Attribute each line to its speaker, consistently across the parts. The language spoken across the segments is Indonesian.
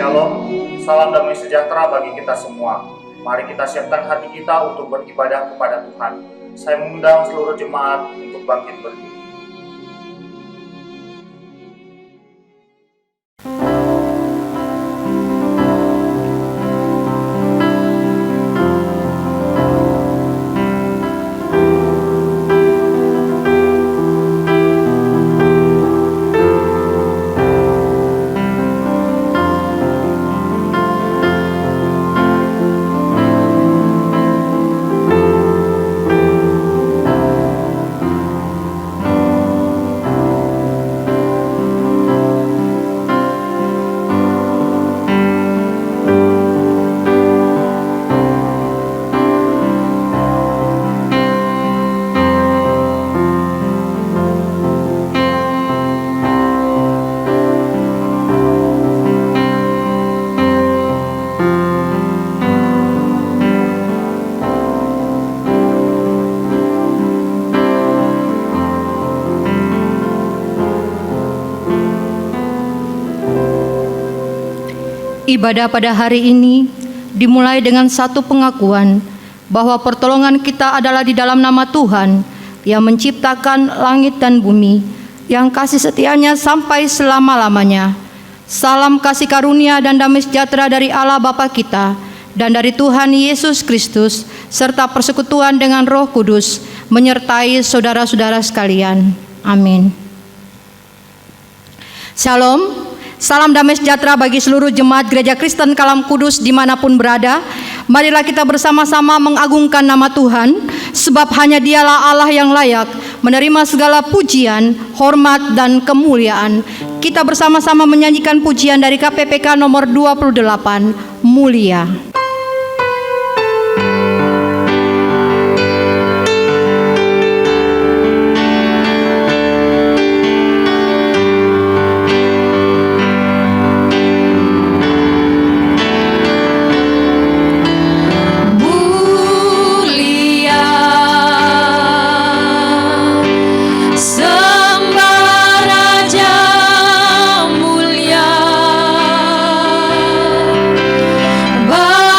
Speaker 1: Shalom, salam damai sejahtera bagi kita semua. Mari kita siapkan hati kita untuk beribadah kepada Tuhan. Saya mengundang seluruh jemaat untuk bangkit berdiri.
Speaker 2: Ibadah pada hari ini dimulai dengan satu pengakuan bahwa pertolongan kita adalah di dalam nama Tuhan yang menciptakan langit dan bumi, yang kasih setianya sampai selama-lamanya. Salam kasih karunia dan damai sejahtera dari Allah Bapa kita dan dari Tuhan Yesus Kristus, serta persekutuan dengan Roh Kudus menyertai saudara-saudara sekalian. Amin. Shalom. Salam damai sejahtera bagi seluruh jemaat Gereja Kristen Kalam Kudus dimanapun berada. Marilah kita bersama-sama mengagungkan nama Tuhan, sebab hanya Dialah Allah yang layak menerima segala pujian, hormat, dan kemuliaan. Kita bersama-sama menyanyikan pujian dari KPPK nomor 28, Mulia.
Speaker 3: Bye.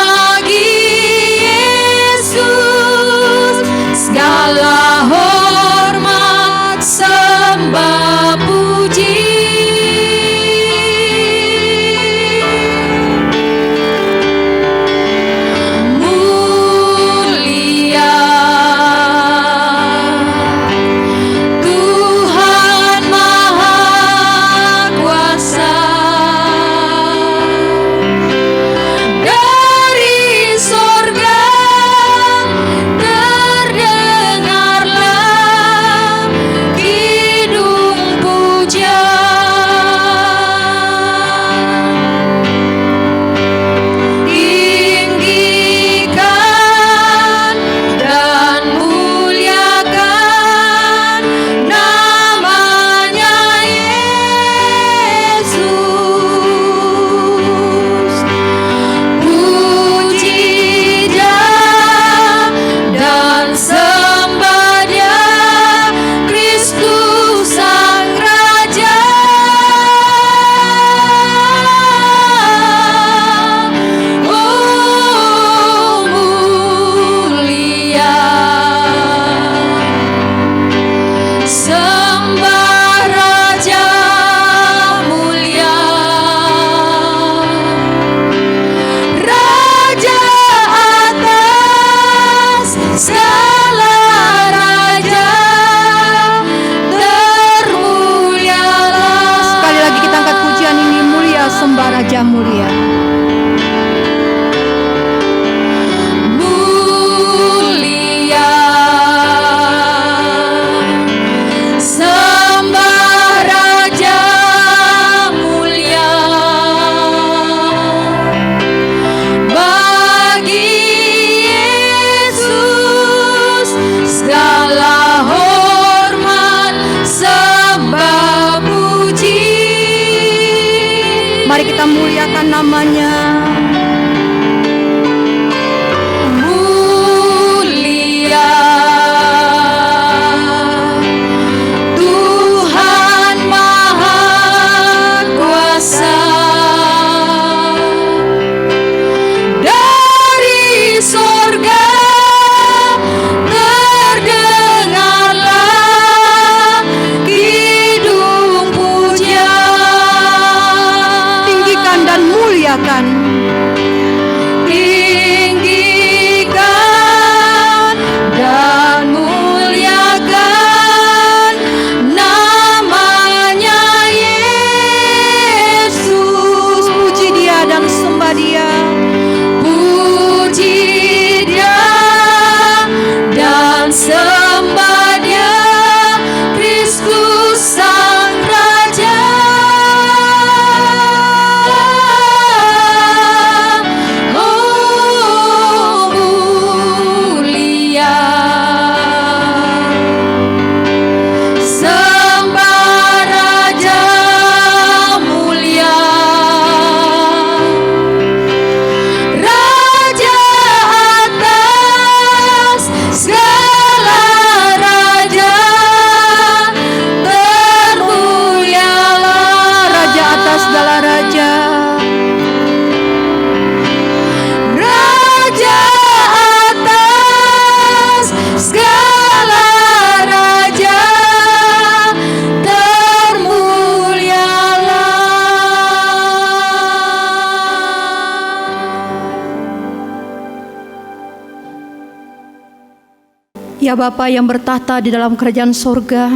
Speaker 2: Ya Bapa yang bertahta di dalam kerajaan sorga,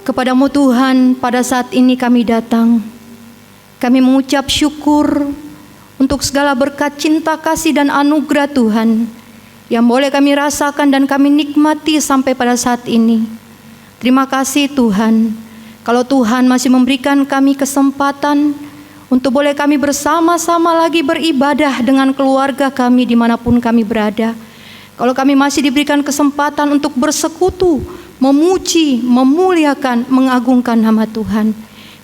Speaker 2: kepadamu Tuhan pada saat ini kami datang. Kami mengucap syukur untuk segala berkat cinta kasih dan anugerah Tuhan yang boleh kami rasakan dan kami nikmati sampai pada saat ini. Terima kasih Tuhan, kalau Tuhan masih memberikan kami kesempatan untuk boleh kami bersama-sama lagi beribadah dengan keluarga kami dimanapun kami berada. Kalau kami masih diberikan kesempatan untuk bersekutu, memuji, memuliakan, mengagungkan nama Tuhan.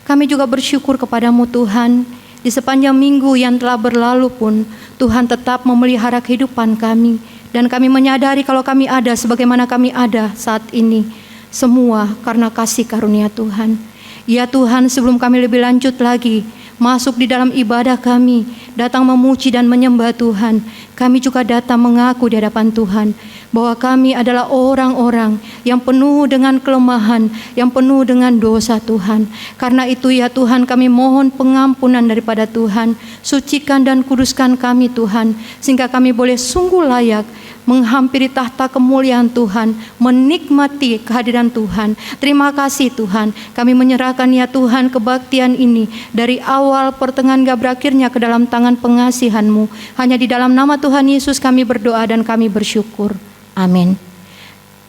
Speaker 2: Kami juga bersyukur kepadamu Tuhan, di sepanjang minggu yang telah berlalu pun Tuhan tetap memelihara kehidupan kami. Dan kami menyadari kalau kami ada sebagaimana kami ada saat ini, semua karena kasih karunia Tuhan. Ya Tuhan, sebelum kami lebih lanjut lagi masuk di dalam ibadah kami, datang memuji dan menyembah Tuhan, kami juga datang mengaku di hadapan Tuhan bahwa kami adalah orang-orang yang penuh dengan kelemahan, yang penuh dengan dosa Tuhan. Karena itu ya Tuhan, kami mohon pengampunan daripada Tuhan. Sucikan dan kuduskan kami Tuhan, sehingga kami boleh sungguh layak menghampiri tahta kemuliaan Tuhan, menikmati kehadiran Tuhan. Terima kasih Tuhan, kami menyerahkan ya Tuhan kebaktian ini dari awal pertengahan hingga berakhirnya ke dalam tangan pengasihan-Mu. Hanya di dalam nama Tuhan Yesus kami berdoa dan kami bersyukur. Amin.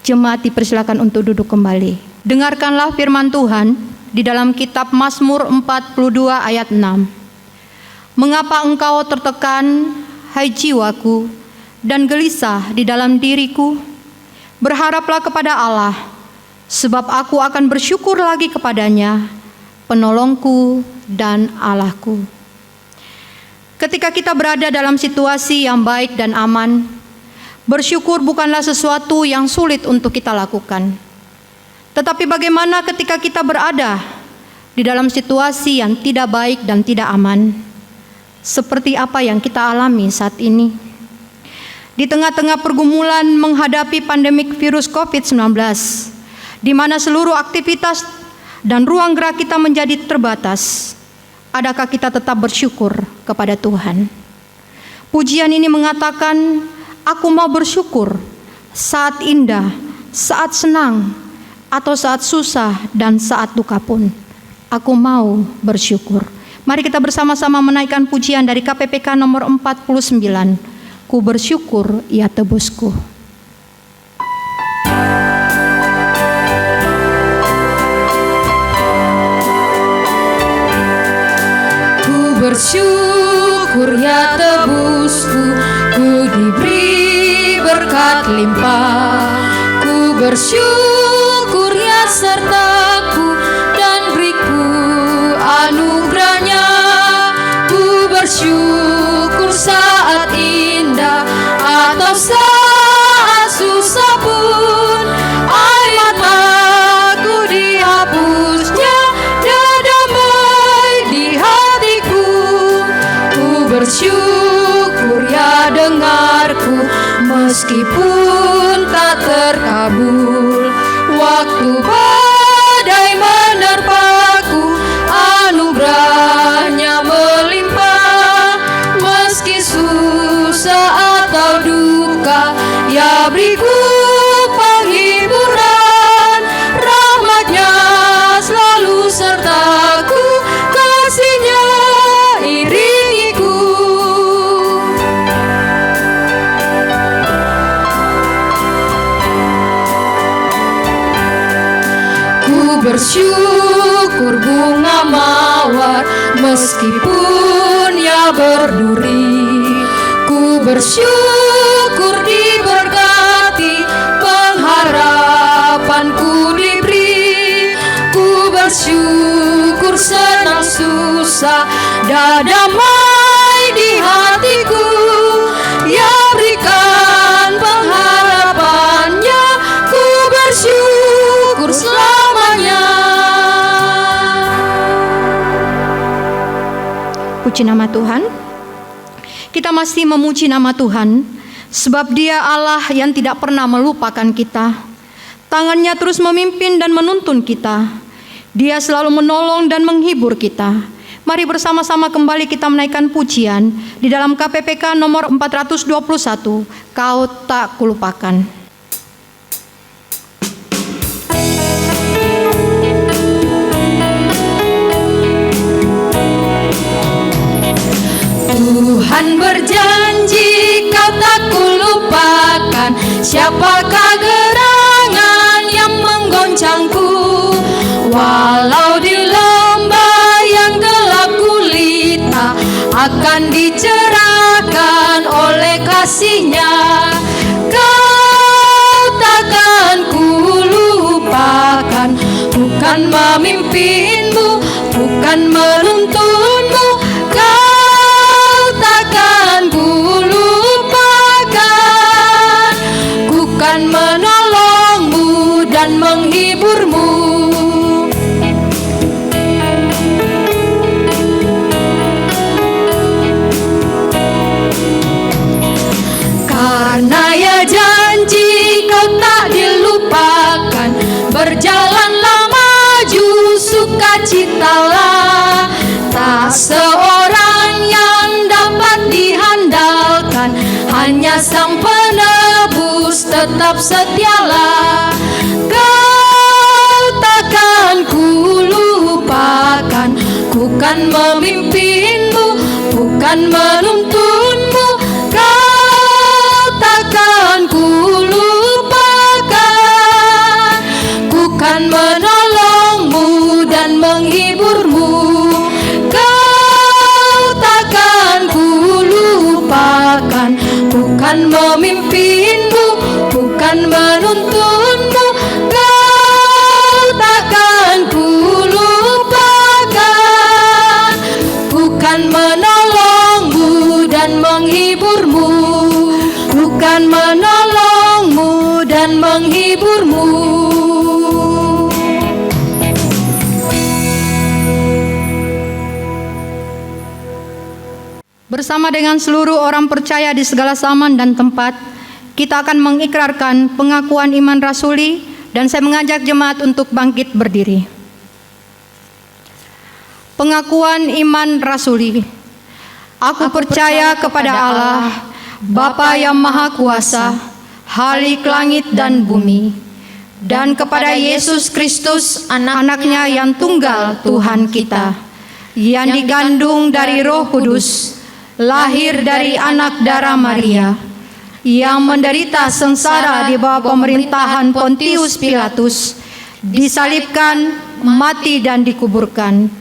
Speaker 2: Jemaat dipersilakan untuk duduk kembali. Dengarkanlah firman Tuhan di dalam kitab Mazmur 42 ayat 6. Mengapa engkau tertekan, hai jiwaku, dan gelisah di dalam diriku? Berharaplah kepada Allah, sebab aku akan bersyukur lagi kepadanya, penolongku dan Allahku. Ketika kita berada dalam situasi yang baik dan aman, bersyukur bukanlah sesuatu yang sulit untuk kita lakukan. Tetapi bagaimana ketika kita berada di dalam situasi yang tidak baik dan tidak aman, seperti apa yang kita alami saat ini? Di tengah-tengah pergumulan menghadapi pandemik virus COVID-19, di mana seluruh aktivitas dan ruang gerak kita menjadi terbatas, adakah kita tetap bersyukur kepada Tuhan? Pujian ini mengatakan, aku mau bersyukur saat indah, saat senang, atau saat susah dan saat duka pun. Aku mau bersyukur. Mari kita bersama-sama menaikkan pujian dari KPPK nomor 49. Ku bersyukur ya tebusku. Ku bersyukur ya tebusku, ku diberi berkat limpah. Ku bersyukur ya sertaku dan beriku anugerahnya. Ku bersyukur saat indah atau saat susah pun, air mataku dihapusnya dan damai di hatiku. Ku bersyukur ya dengarku, meskipun tak terkabul. Waktu badai menerpaku, anugerahnya melimpah. Meski susah atau duka, ya beriku penghiburan. Rahmatnya selalu sertaku, kasihnya iringiku. Ku bersyukur bunga mawar, meskipun ia berduri. Ku bersyukur diberkati, pengharapanku diberi. Ku bersyukur senang susah, dan damai di hatiku. Ya berikan pengharapannya, ku bersyukur selamanya. Puji nama Tuhan. Kita masih memuji nama Tuhan, sebab Dia Allah yang tidak pernah melupakan kita. Tangannya terus memimpin dan menuntun kita. Dia selalu menolong dan menghibur kita. Mari bersama-sama kembali kita menaikkan pujian di dalam KPPK nomor 421, Kau Tak Kulupakan. Tuhan berjanji kau tak kulupakan. Siapakah gerangan yang menggoncangku? Walau di lembah yang gelap gulita, akan dicerahkan oleh kasih-Nya. Kau takkan kulupakan, bukan memimpinmu, bukan menuntunmu. Kau takkan kulupakan, ku kan menolongmu dan menghiburmu. Karena ya janji kau tak dilupakan, berjalanlah maju sukacitalah. Tak seorang yang dapat dihandalkan, hanya Sang Penebus tetap setialah. Kau takkan kulupakan, ku kan memimpinmu, bukan menuntunmu. Kau takkan kulupakan, ku kan menolongmu dan menghiburmu. Kau takkan kulupakan, bukan memimpinmu, bukan menuntunmu. Kau takkan kulupakan, bukan menolongmu dan menghiburmu, bukan menolongmu dan menghiburmu. Bersama dengan seluruh orang percaya di segala zaman dan tempat, kita akan mengikrarkan pengakuan iman rasuli, dan saya mengajak jemaat untuk bangkit berdiri. Pengakuan iman rasuli. Aku percaya kepada Allah, Bapa yang Maha Kuasa, Khalik langit dan bumi, dan kepada Yesus Kristus, Anak-Nya yang tunggal Tuhan kita, yang digandung dari Roh Kudus, lahir dari anak darah Maria, yang menderita sengsara di bawah pemerintahan Pontius Pilatus, disalibkan, mati dan dikuburkan,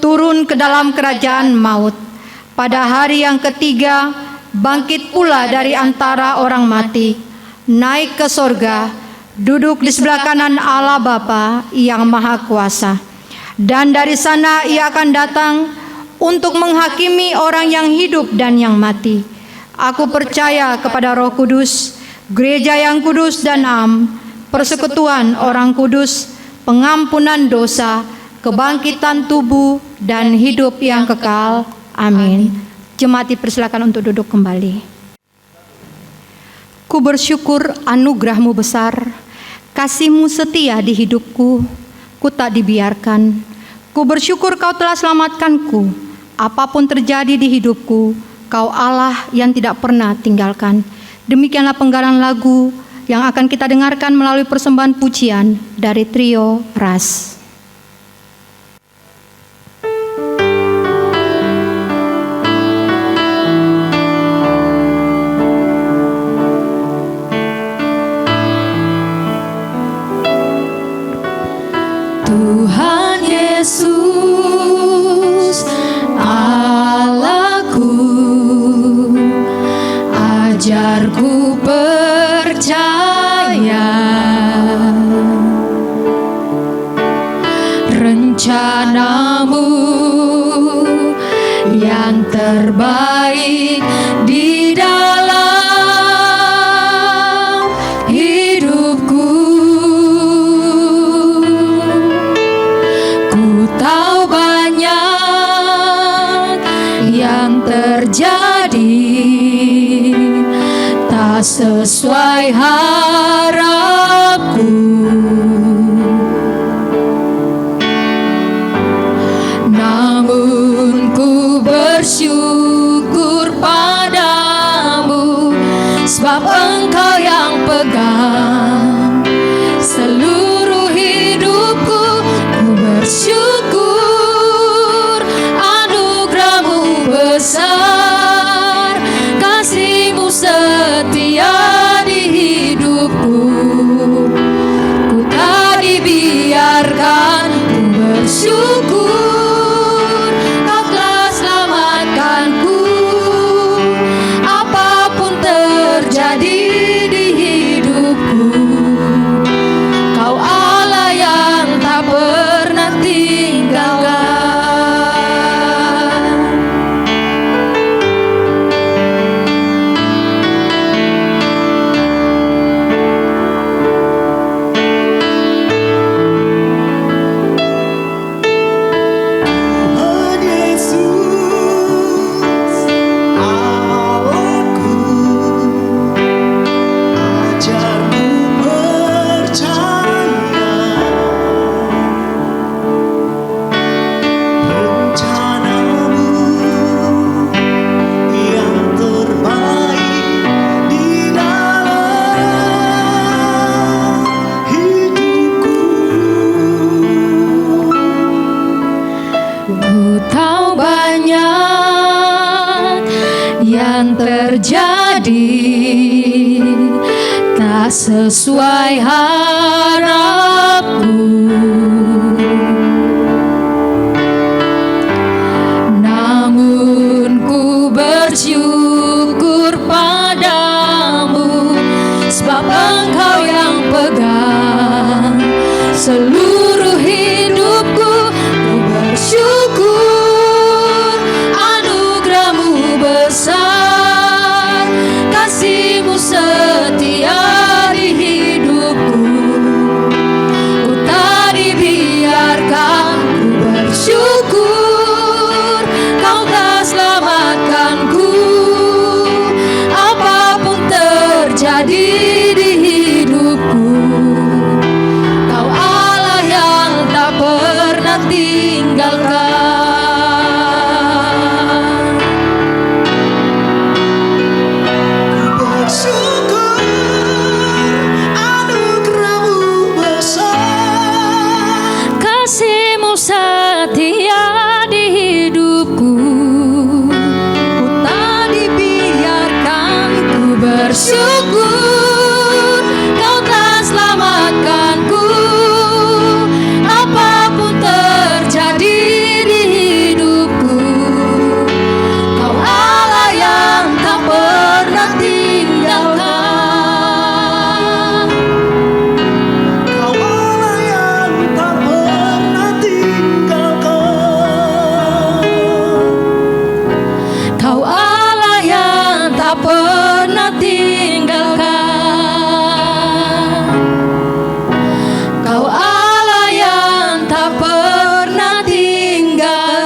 Speaker 2: turun ke dalam kerajaan maut. Pada hari yang ketiga, bangkit pula dari antara orang mati, naik ke sorga, duduk di sebelah kanan Allah Bapa yang Maha Kuasa. Dan dari sana Ia akan datang untuk menghakimi orang yang hidup dan yang mati. Aku percaya kepada Roh Kudus, gereja yang kudus dan am, persekutuan orang kudus, pengampunan dosa, kebangkitan tubuh, dan hidup yang kekal. Amin. Jemaat dipersilakan untuk duduk kembali. Ku bersyukur anugerah-Mu besar, kasih-Mu setia di hidupku, ku tak dibiarkan. Ku bersyukur Kau telah selamatkanku. Apapun terjadi di hidupku, Kau Allah yang tidak pernah tinggalkan. Demikianlah penggalan lagu yang akan kita dengarkan melalui persembahan pujian dari trio Ras. Tuhan Yesus Allahku, ajarku percaya rencana-Mu yang terbaik di dalam hidupku. Tahu banyak yang terjadi tak sesuai harapku, namun ku bersyukur padamu, sebab Engkau yang pegang seluruh hidupku. Ku bersyukur anugerah-Mu besar,
Speaker 3: yang terjadi tak sesuai harapku, namun ku bersyukur padamu, sebab Engkau yang pegang seluruh hidupku. Ku bersyukur anugerah-Mu besar, kasih-Mu setia di hidupku. Ku tak dibiarkan, ku bersyukur Kau telah selamatkanku. Apapun terjadi di hidupku, Kau Allah yang tak pernah tinggalkan.
Speaker 4: Bersyukur anugerah-Mu besar,
Speaker 3: Kasih-Mu setia di hidupku. Ku tak dibiarkan, ku bersyukur Kau telah selamatkanku. Apapun terjadi di hidupku, Kau Allah yang tak pernah tinggalkan.
Speaker 4: Kau Allah yang tak pernah tinggalkan.
Speaker 3: Kau Allah yang tak pernah tinggalkan. Kau Allah yang tak pernah tinggalkan.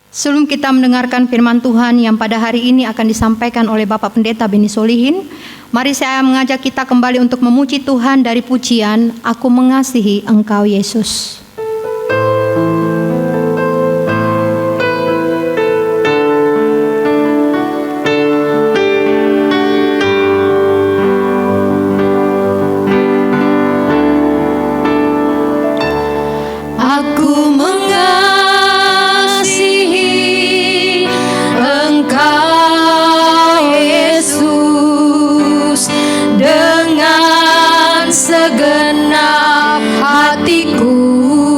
Speaker 2: Sebelum kita mendengarkan firman Tuhan yang pada hari ini akan disampaikan oleh Bapak Pendeta Beni Solihin, mari saya mengajak kita kembali untuk memuji Tuhan dari pujian Aku Mengasihi Engkau Yesus.
Speaker 3: Aku mengasihi Engkau Yesus dengan segenap hatiku.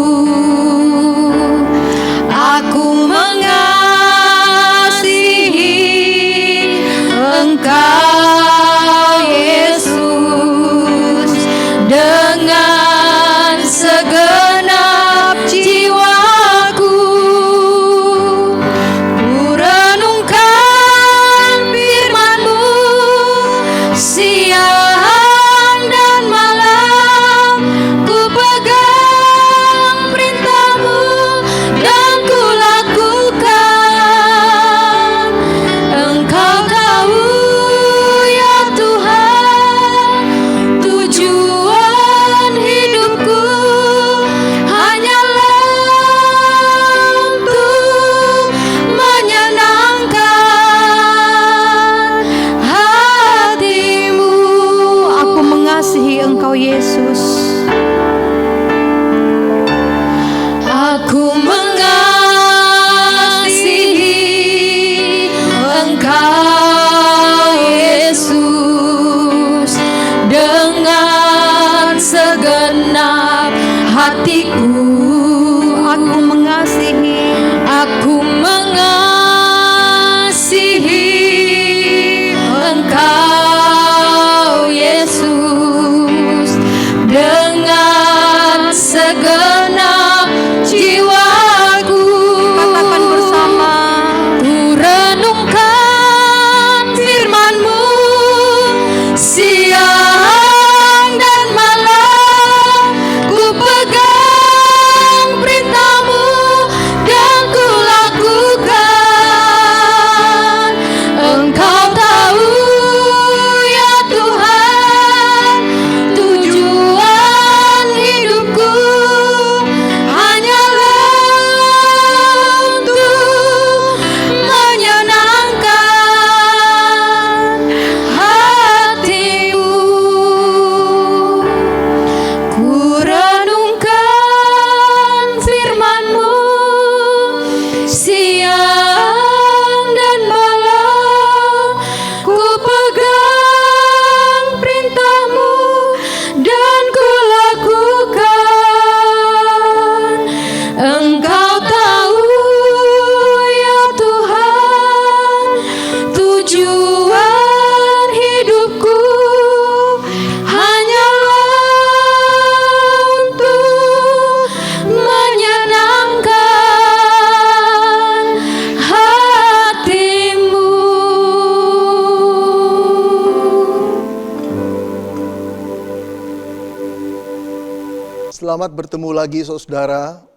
Speaker 4: Selamat bertemu lagi saudara.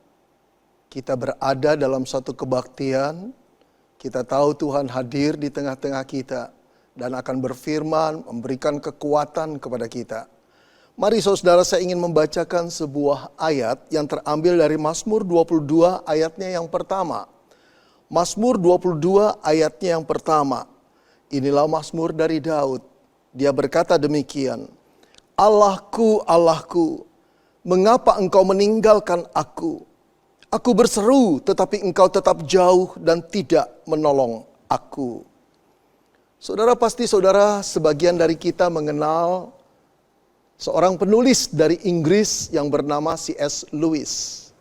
Speaker 4: Kita berada dalam satu kebaktian. Kita tahu Tuhan hadir di tengah-tengah kita dan akan berfirman, memberikan kekuatan kepada kita. Mari saudara, saya ingin membacakan sebuah ayat yang terambil dari Mazmur 22 ayatnya yang pertama. Mazmur 22 ayatnya yang pertama. Inilah Mazmur dari Daud. Dia berkata demikian. Allahku, Allahku, mengapa engkau meninggalkan aku? Aku berseru tetapi engkau tetap jauh dan tidak menolong aku. Saudara, pasti saudara sebagian dari kita mengenal seorang penulis dari Inggris yang bernama C.S. Lewis.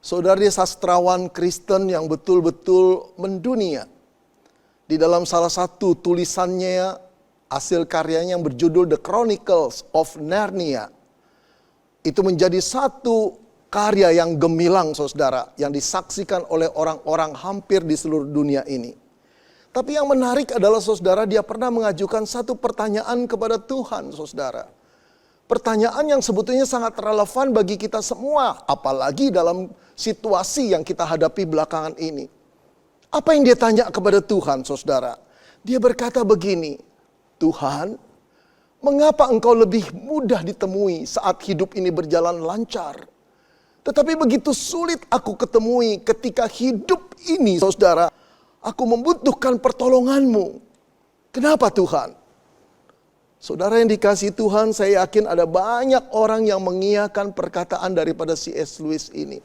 Speaker 4: Saudara, dia sastrawan Kristen yang betul-betul mendunia. Di dalam salah satu tulisannya, hasil karyanya yang berjudul The Chronicles of Narnia, itu menjadi satu karya yang gemilang saudara, yang disaksikan oleh orang-orang hampir di seluruh dunia ini. Tapi yang menarik adalah saudara, dia pernah mengajukan satu pertanyaan kepada Tuhan saudara. Pertanyaan yang sebetulnya sangat relevan bagi kita semua, apalagi dalam situasi yang kita hadapi belakangan ini. Apa yang dia tanya kepada Tuhan saudara? Dia berkata begini, Tuhan, mengapa engkau lebih mudah ditemui saat hidup ini berjalan lancar? Tetapi begitu sulit aku ketemui ketika hidup ini, saudara, aku membutuhkan pertolonganmu. Kenapa Tuhan? Saudara yang dikasihi Tuhan, saya yakin ada banyak orang yang mengiyakan perkataan daripada C.S. Lewis ini.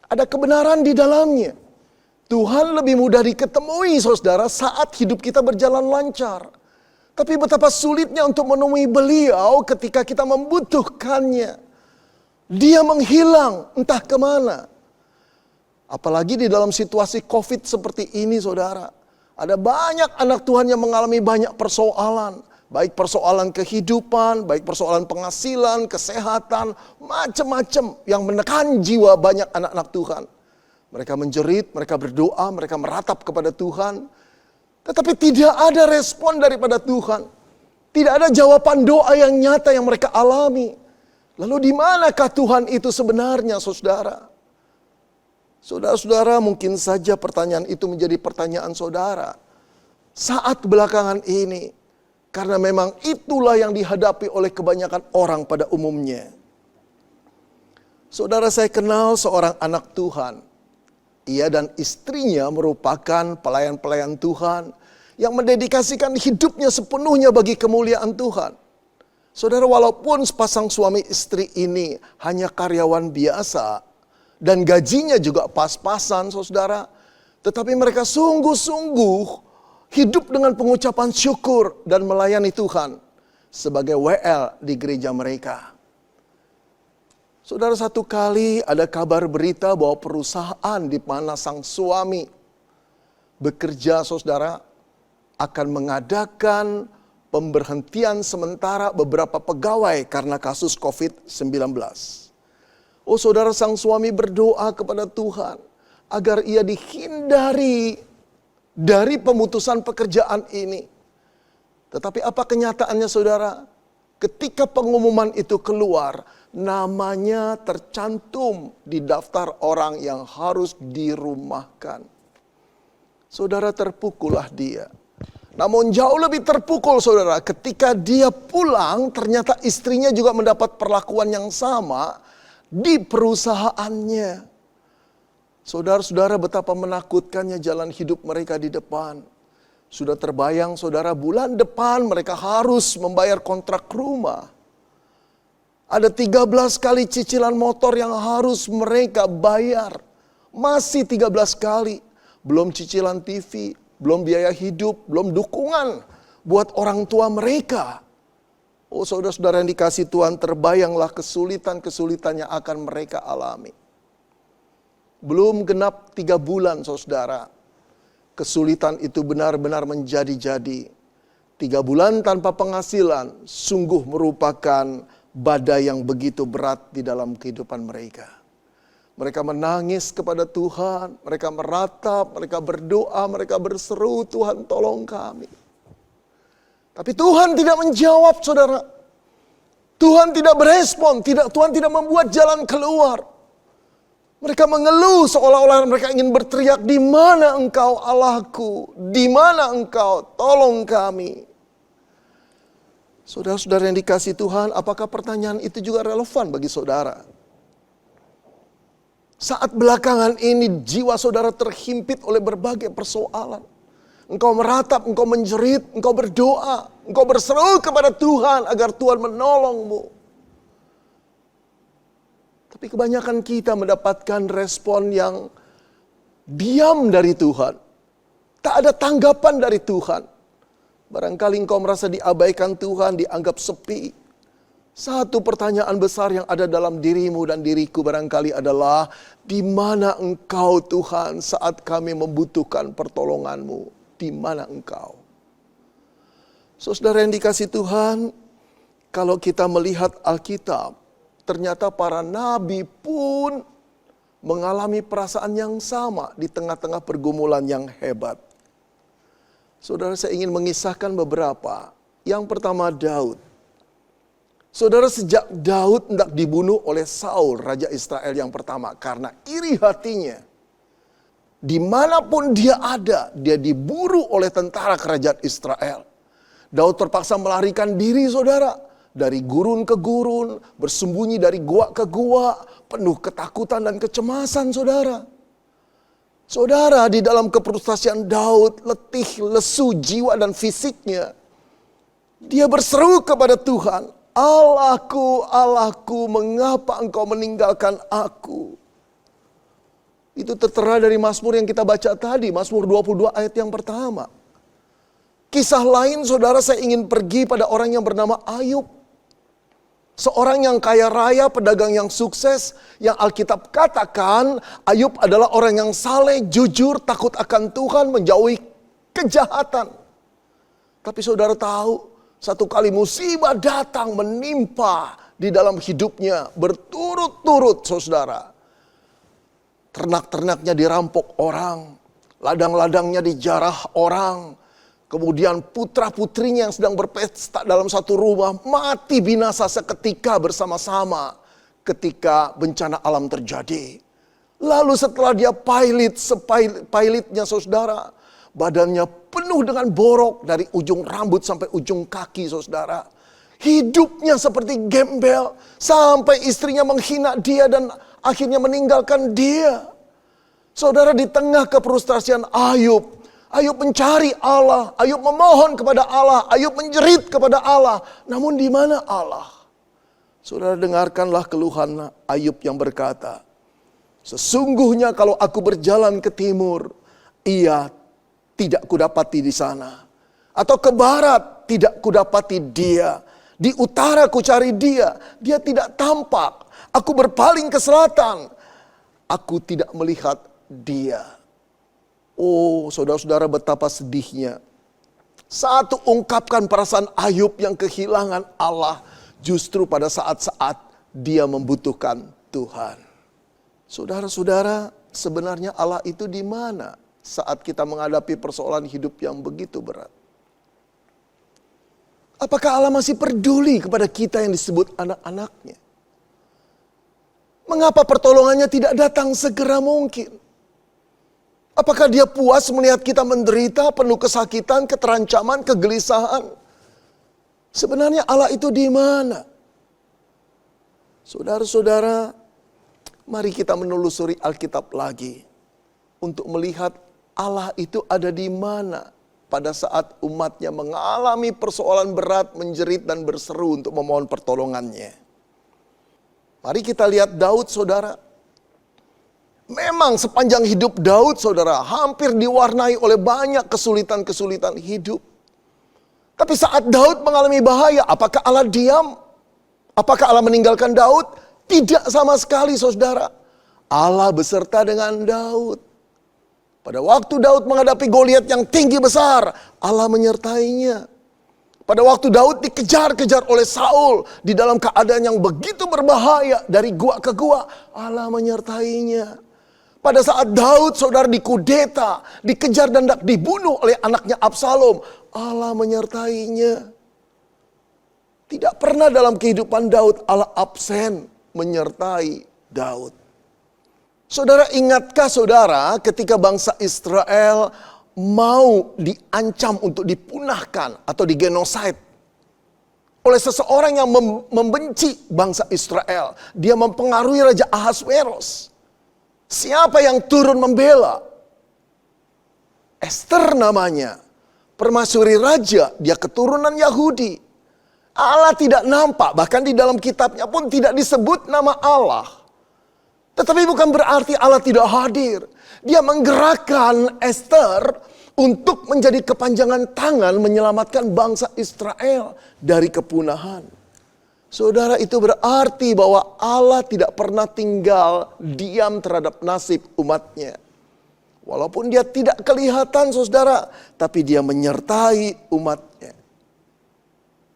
Speaker 4: Ada kebenaran di dalamnya. Tuhan lebih mudah diketemui, saudara, saat hidup kita berjalan lancar. Tapi betapa sulitnya untuk menemui beliau ketika kita membutuhkannya. Dia menghilang entah kemana. Apalagi di dalam situasi COVID seperti ini saudara. Ada banyak anak Tuhan yang mengalami banyak persoalan. Baik persoalan kehidupan, baik persoalan penghasilan, kesehatan, macam-macam yang menekan jiwa banyak anak-anak Tuhan. Mereka menjerit, mereka berdoa, mereka meratap kepada Tuhan. Tetapi tidak ada respon daripada Tuhan. Tidak ada jawaban doa yang nyata yang mereka alami. Lalu di manakah Tuhan itu sebenarnya, saudara? Saudara-saudara, mungkin saja pertanyaan itu menjadi pertanyaan saudara saat belakangan ini. Karena memang itulah yang dihadapi oleh kebanyakan orang pada umumnya. Saudara, saya kenal seorang anak Tuhan. Ia dan istrinya merupakan pelayan-pelayan Tuhan yang mendedikasikan hidupnya sepenuhnya bagi kemuliaan Tuhan. Saudara, walaupun sepasang suami istri ini hanya karyawan biasa dan gajinya juga pas-pasan, saudara, tetapi mereka sungguh-sungguh hidup dengan pengucapan syukur dan melayani Tuhan sebagai WL di gereja mereka. Saudara, satu kali ada kabar berita bahwa perusahaan di mana sang suami bekerja, saudara, akan mengadakan pemberhentian sementara beberapa pegawai karena kasus COVID-19. Oh saudara, sang suami berdoa kepada Tuhan agar ia dihindari dari pemutusan pekerjaan ini. Tetapi apa kenyataannya saudara? Ketika pengumuman itu keluar, namanya tercantum di daftar orang yang harus dirumahkan. Saudara, terpukullah dia. Namun jauh lebih terpukul saudara, ketika dia pulang ternyata istrinya juga mendapat perlakuan yang sama di perusahaannya. Saudara-saudara, betapa menakutkannya jalan hidup mereka di depan. Sudah terbayang saudara, bulan depan mereka harus membayar kontrak rumah. Ada 13 kali cicilan motor yang harus mereka bayar. Masih 13 kali. Belum cicilan TV, belum biaya hidup, belum dukungan buat orang tua mereka. Oh saudara-saudara yang dikasihi Tuhan, terbayanglah kesulitan-kesulitan yang akan mereka alami. Belum genap 3 bulan saudara, kesulitan itu benar-benar menjadi-jadi. 3 bulan tanpa penghasilan sungguh merupakan badai yang begitu berat di dalam kehidupan mereka. Mereka menangis kepada Tuhan, mereka meratap, mereka berdoa, mereka berseru, Tuhan tolong kami. Tapi Tuhan tidak menjawab saudara. Tuhan tidak berespon, Tuhan tidak membuat jalan keluar. Mereka mengeluh seolah-olah mereka ingin berteriak, "Di mana Engkau Allahku? Di mana Engkau? Tolong kami." Saudara-saudara yang dikasihi Tuhan, apakah pertanyaan itu juga relevan bagi saudara? Saat belakangan ini jiwa saudara terhimpit oleh berbagai persoalan. Engkau meratap, engkau menjerit, engkau berdoa, engkau berseru kepada Tuhan agar Tuhan menolongmu. Tapi kebanyakan kita mendapatkan respon yang diam dari Tuhan. Tak ada tanggapan dari Tuhan. Barangkali engkau merasa diabaikan Tuhan, dianggap sepi. Satu pertanyaan besar yang ada dalam dirimu dan diriku barangkali adalah, di mana Engkau Tuhan saat kami membutuhkan pertolongan-Mu? Di mana Engkau? Saudara yang dikasihi Tuhan, kalau kita melihat Alkitab, ternyata para nabi pun mengalami perasaan yang sama di tengah-tengah pergumulan yang hebat. Saudara, saya ingin mengisahkan beberapa. Yang pertama, Daud. Saudara, sejak Daud hendak dibunuh oleh Saul, Raja Israel yang pertama, karena iri hatinya, dimanapun dia ada, dia diburu oleh tentara kerajaan Israel. Daud terpaksa melarikan diri, saudara. Dari gurun ke gurun, bersembunyi dari gua ke gua, penuh ketakutan dan kecemasan, saudara. Saudara, di dalam kefrustasian Daud, letih, lesu jiwa dan fisiknya, dia berseru kepada Tuhan, "Allahku, Allahku, mengapa Engkau meninggalkan aku?" Itu tertera dari Mazmur yang kita baca tadi, Mazmur 22 ayat yang pertama. Kisah lain, saudara, saya ingin pergi pada orang yang bernama Ayub. Seorang yang kaya raya, pedagang yang sukses, yang Alkitab katakan Ayub adalah orang yang saleh, jujur, takut akan Tuhan, menjauhi kejahatan. Tapi saudara tahu, satu kali musibah datang menimpa di dalam hidupnya berturut-turut, saudara. Ternak-ternaknya dirampok orang, ladang-ladangnya dijarah orang. Kemudian putra-putrinya yang sedang berpesta dalam satu rumah mati binasa seketika bersama-sama ketika bencana alam terjadi. Lalu setelah dia pilotnya, saudara, badannya penuh dengan borok dari ujung rambut sampai ujung kaki, saudara. Hidupnya seperti gembel sampai istrinya menghina dia dan akhirnya meninggalkan dia. Saudara, di tengah kefrustasian Ayub mencari Allah, Ayub memohon kepada Allah, Ayub menjerit kepada Allah. Namun di mana Allah? Saudara, dengarkanlah keluhan Ayub yang berkata, "Sesungguhnya kalau aku berjalan ke timur, ia tidak kudapati di sana. Atau ke barat, tidak kudapati dia. Di utara ku cari dia, dia tidak tampak. Aku berpaling ke selatan, aku tidak melihat dia." Oh, saudara-saudara, betapa sedihnya. Saat ungkapkan perasaan Ayub yang kehilangan Allah justru pada saat-saat dia membutuhkan Tuhan. Saudara-saudara, sebenarnya Allah itu di mana saat kita menghadapi persoalan hidup yang begitu berat? Apakah Allah masih peduli kepada kita yang disebut anak-anaknya? Mengapa pertolongannya tidak datang segera mungkin? Apakah dia puas melihat kita menderita, penuh kesakitan, keterancaman, kegelisahan? Sebenarnya Allah itu di mana? Saudara-saudara, mari kita menelusuri Alkitab lagi untuk melihat Allah itu ada di mana pada saat umatnya mengalami persoalan berat, menjerit dan berseru untuk memohon pertolongannya. Mari kita lihat Daud, saudara. Memang sepanjang hidup Daud, saudara, hampir diwarnai oleh banyak kesulitan-kesulitan hidup. Tapi saat Daud mengalami bahaya, apakah Allah diam? Apakah Allah meninggalkan Daud? Tidak sama sekali, saudara. Allah beserta dengan Daud. Pada waktu Daud menghadapi Goliat yang tinggi besar, Allah menyertainya. Pada waktu Daud dikejar-kejar oleh Saul di dalam keadaan yang begitu berbahaya dari gua ke gua, Allah menyertainya. Pada saat Daud, saudara, dikudeta, dikejar dan hendak dibunuh oleh anaknya Absalom, Allah menyertainya. Tidak pernah dalam kehidupan Daud Allah absen menyertai Daud. Saudara, ingatkah saudara ketika bangsa Israel mau diancam untuk dipunahkan atau digenosid oleh seseorang yang membenci bangsa Israel. Dia mempengaruhi Raja Ahasveros. Siapa yang turun membela? Esther namanya. Permaisuri raja, dia keturunan Yahudi. Allah tidak nampak, bahkan di dalam kitabnya pun tidak disebut nama Allah. Tetapi bukan berarti Allah tidak hadir. Dia menggerakkan Esther untuk menjadi kepanjangan tangan menyelamatkan bangsa Israel dari kepunahan. Saudara, itu berarti bahwa Allah tidak pernah tinggal diam terhadap nasib umatnya. Walaupun dia tidak kelihatan saudara, tapi dia menyertai umatnya.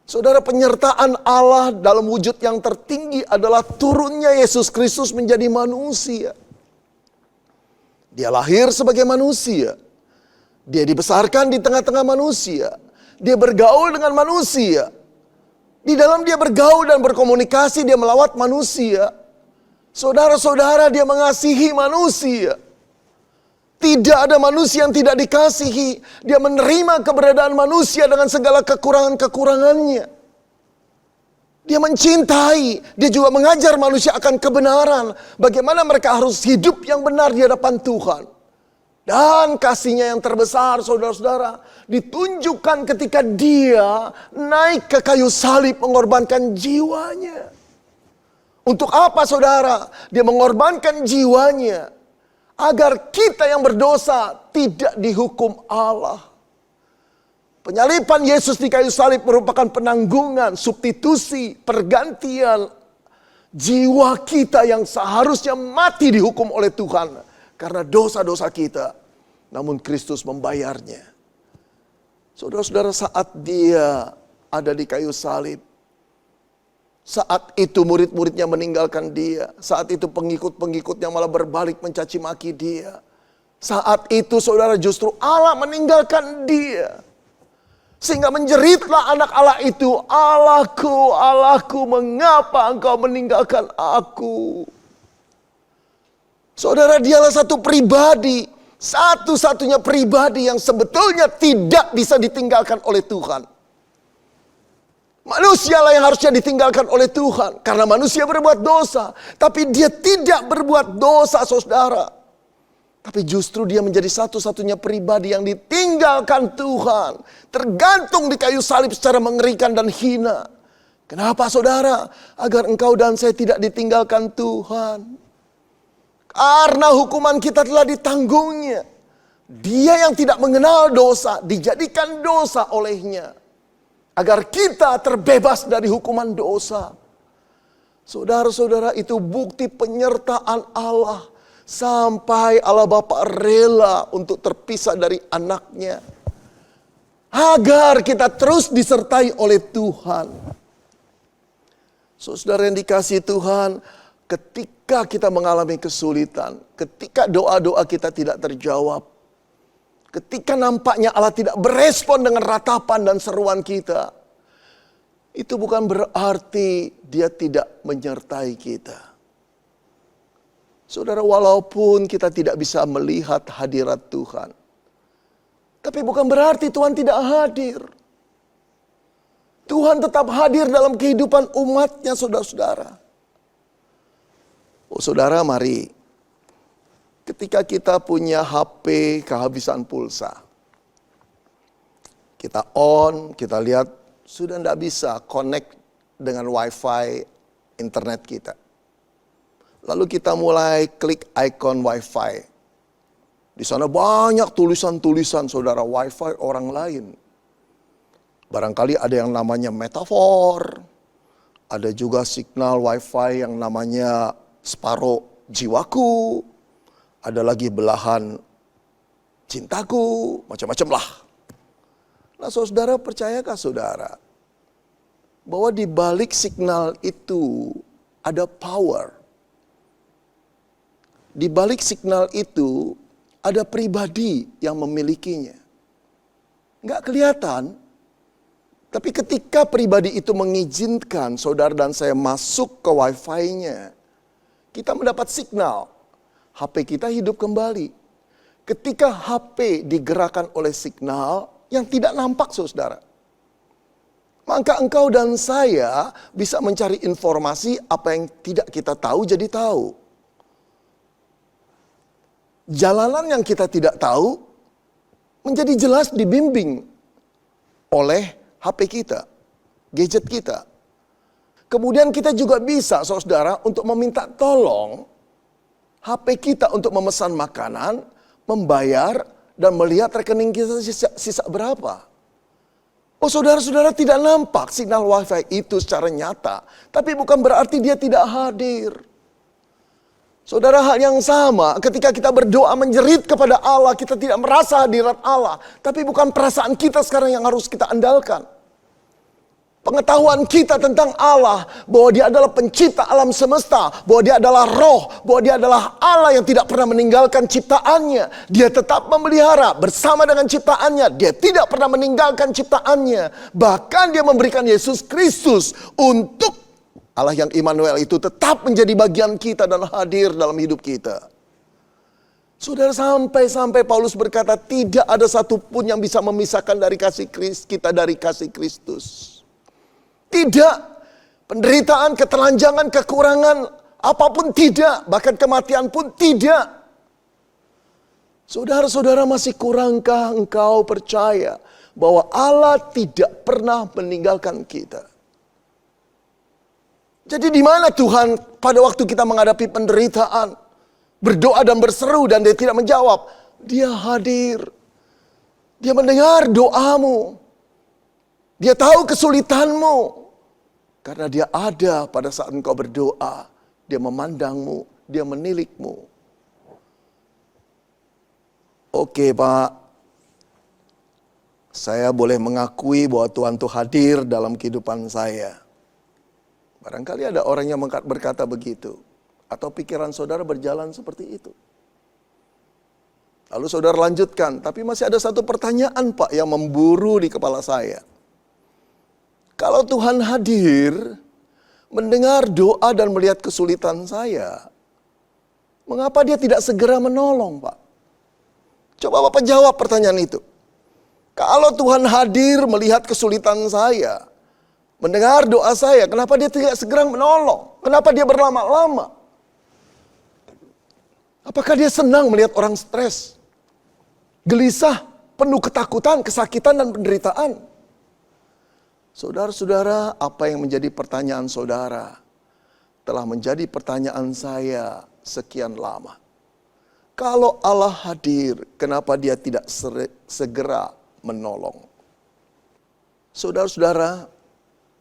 Speaker 4: Saudara, penyertaan Allah dalam wujud yang tertinggi adalah turunnya Yesus Kristus menjadi manusia. Dia lahir sebagai manusia. Dia dibesarkan di tengah-tengah manusia. Dia bergaul dengan manusia. Di dalam dia bergaul dan berkomunikasi, dia melawat manusia. Saudara-saudara, dia mengasihi manusia. Tidak ada manusia yang tidak dikasihi. Dia menerima keberadaan manusia dengan segala kekurangan-kekurangannya. Dia mencintai. Dia juga mengajar manusia akan kebenaran. Bagaimana mereka harus hidup yang benar di hadapan Tuhan. Dan kasihnya yang terbesar, saudara-saudara, ditunjukkan ketika dia naik ke kayu salib mengorbankan jiwanya. Untuk apa, saudara? Dia mengorbankan jiwanya agar kita yang berdosa tidak dihukum Allah. Penyaliban Yesus di kayu salib merupakan penanggungan, substitusi, pergantian jiwa kita yang seharusnya mati dihukum oleh Tuhan karena dosa-dosa kita. Namun Kristus membayarnya. Saudara-saudara, saat dia ada di kayu salib, saat itu murid-muridnya meninggalkan dia. Saat itu pengikut-pengikutnya malah berbalik mencaci maki dia. Saat itu saudara, justru Allah meninggalkan dia. Sehingga menjeritlah anak Allah itu, Allahku, Allahku, mengapa engkau meninggalkan aku? Saudara, dialah satu pribadi, satu-satunya pribadi yang sebetulnya tidak bisa ditinggalkan oleh Tuhan. Manusialah yang harusnya ditinggalkan oleh Tuhan. Karena manusia berbuat dosa. Tapi dia tidak berbuat dosa, saudara. Tapi justru dia menjadi satu-satunya pribadi yang ditinggalkan Tuhan. Tergantung di kayu salib secara mengerikan dan hina. Kenapa, saudara? Agar engkau dan saya tidak ditinggalkan Tuhan. Karena hukuman kita telah ditanggungnya. Dia yang tidak mengenal dosa dijadikan dosa olehnya. Agar kita terbebas dari hukuman dosa. Saudara-saudara, itu bukti penyertaan Allah. Sampai Allah Bapa rela untuk terpisah dari anaknya. Agar kita terus disertai oleh Tuhan. Saudara yang dikasihi Tuhan, ketika kita mengalami kesulitan, ketika doa-doa kita tidak terjawab, ketika nampaknya Allah tidak berespon dengan ratapan dan seruan kita, itu bukan berarti dia tidak menyertai kita. Saudara, walaupun kita tidak bisa melihat hadirat Tuhan, tapi bukan berarti Tuhan tidak hadir. Tuhan tetap hadir dalam kehidupan umatnya, saudara-saudara. Oh saudara, mari. Ketika kita punya HP kehabisan pulsa, kita on, kita lihat sudah tidak bisa connect dengan wifi internet kita. Lalu kita mulai klik icon wifi. Di sana banyak tulisan-tulisan saudara wifi orang lain. Barangkali ada yang namanya metafor, ada juga signal wifi yang namanya separuh jiwaku. Ada lagi belahan cintaku, macam-macam lah. Nah saudara, percayakah saudara bahwa di balik signal itu ada power. Di balik signal itu ada pribadi yang memilikinya. Nggak kelihatan, Tapi ketika pribadi itu mengizinkan saudara dan saya masuk ke wifi-nya, kita mendapat signal. HP kita hidup kembali. Ketika HP digerakkan oleh signal yang tidak nampak saudara, maka engkau dan saya bisa mencari informasi apa yang tidak kita tahu jadi tahu. Jalanan yang kita tidak tahu menjadi jelas dibimbing oleh HP kita, gadget kita. Kemudian kita juga bisa, saudara, untuk meminta tolong HP kita untuk memesan makanan, membayar, dan melihat rekening kita sisa berapa. Oh saudara-saudara, tidak nampak signal wifi itu secara nyata, tapi bukan berarti dia tidak hadir. Saudara, hal yang sama ketika kita berdoa menjerit kepada Allah, kita tidak merasa hadirat Allah. Tapi bukan perasaan kita sekarang yang harus kita andalkan. Pengetahuan kita tentang Allah, bahwa dia adalah pencipta alam semesta, bahwa dia adalah roh, bahwa dia adalah Allah yang tidak pernah meninggalkan ciptaannya. Dia tetap memelihara bersama dengan ciptaannya, dia tidak pernah meninggalkan ciptaannya. Bahkan dia memberikan Yesus Kristus untuk Allah yang Immanuel itu tetap menjadi bagian kita dan hadir dalam hidup kita. Saudara, sampai Paulus berkata tidak ada satupun yang bisa memisahkan dari kasih kita dari kasih Kristus. Tidak, penderitaan, ketelanjangan, kekurangan, apapun tidak, bahkan kematian pun tidak. Saudara-saudara, masih kurangkah engkau percaya bahwa Allah tidak pernah meninggalkan kita? Jadi di mana Tuhan pada waktu kita menghadapi penderitaan, berdoa dan berseru dan dia tidak menjawab? Dia hadir. Dia mendengar doamu. Dia tahu kesulitanmu. Karena dia ada pada saat engkau berdoa. Dia memandangmu, dia menilikmu. Oke Pak, saya boleh mengakui bahwa Tuhan itu hadir dalam kehidupan saya. Barangkali ada orang yang berkata begitu. Atau pikiran saudara berjalan seperti itu. Lalu saudara lanjutkan. Tapi masih ada satu pertanyaan Pak yang memburu di kepala saya. Kalau Tuhan hadir, mendengar doa dan melihat kesulitan saya, mengapa dia tidak segera menolong Pak? Coba Bapak jawab pertanyaan itu. Kalau Tuhan hadir melihat kesulitan saya, mendengar doa saya, kenapa dia tidak segera menolong? Kenapa dia berlama-lama? Apakah dia senang melihat orang stres, gelisah, penuh ketakutan, kesakitan, dan penderitaan? Saudara-saudara, apa yang menjadi pertanyaan saudara telah menjadi pertanyaan saya sekian lama. Kalau Allah hadir, kenapa dia tidak segera menolong? Saudara-saudara,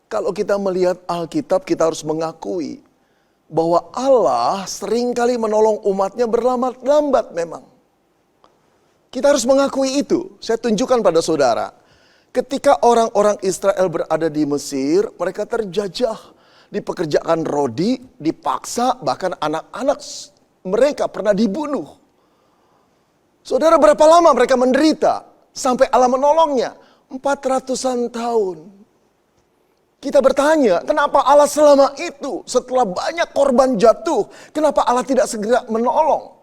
Speaker 4: kalau kita melihat Alkitab, kita harus mengakui bahwa Allah seringkali menolong umatnya berlambat-lambat memang. Kita harus mengakui itu. Saya tunjukkan pada saudara. Ketika orang-orang Israel berada di Mesir, mereka terjajah, dipekerjakan rodi, dipaksa, bahkan anak-anak mereka pernah dibunuh. Saudara, berapa lama mereka menderita sampai Allah menolongnya? 400-an tahun. Kita bertanya, kenapa Allah selama itu setelah banyak korban jatuh, kenapa Allah tidak segera menolong?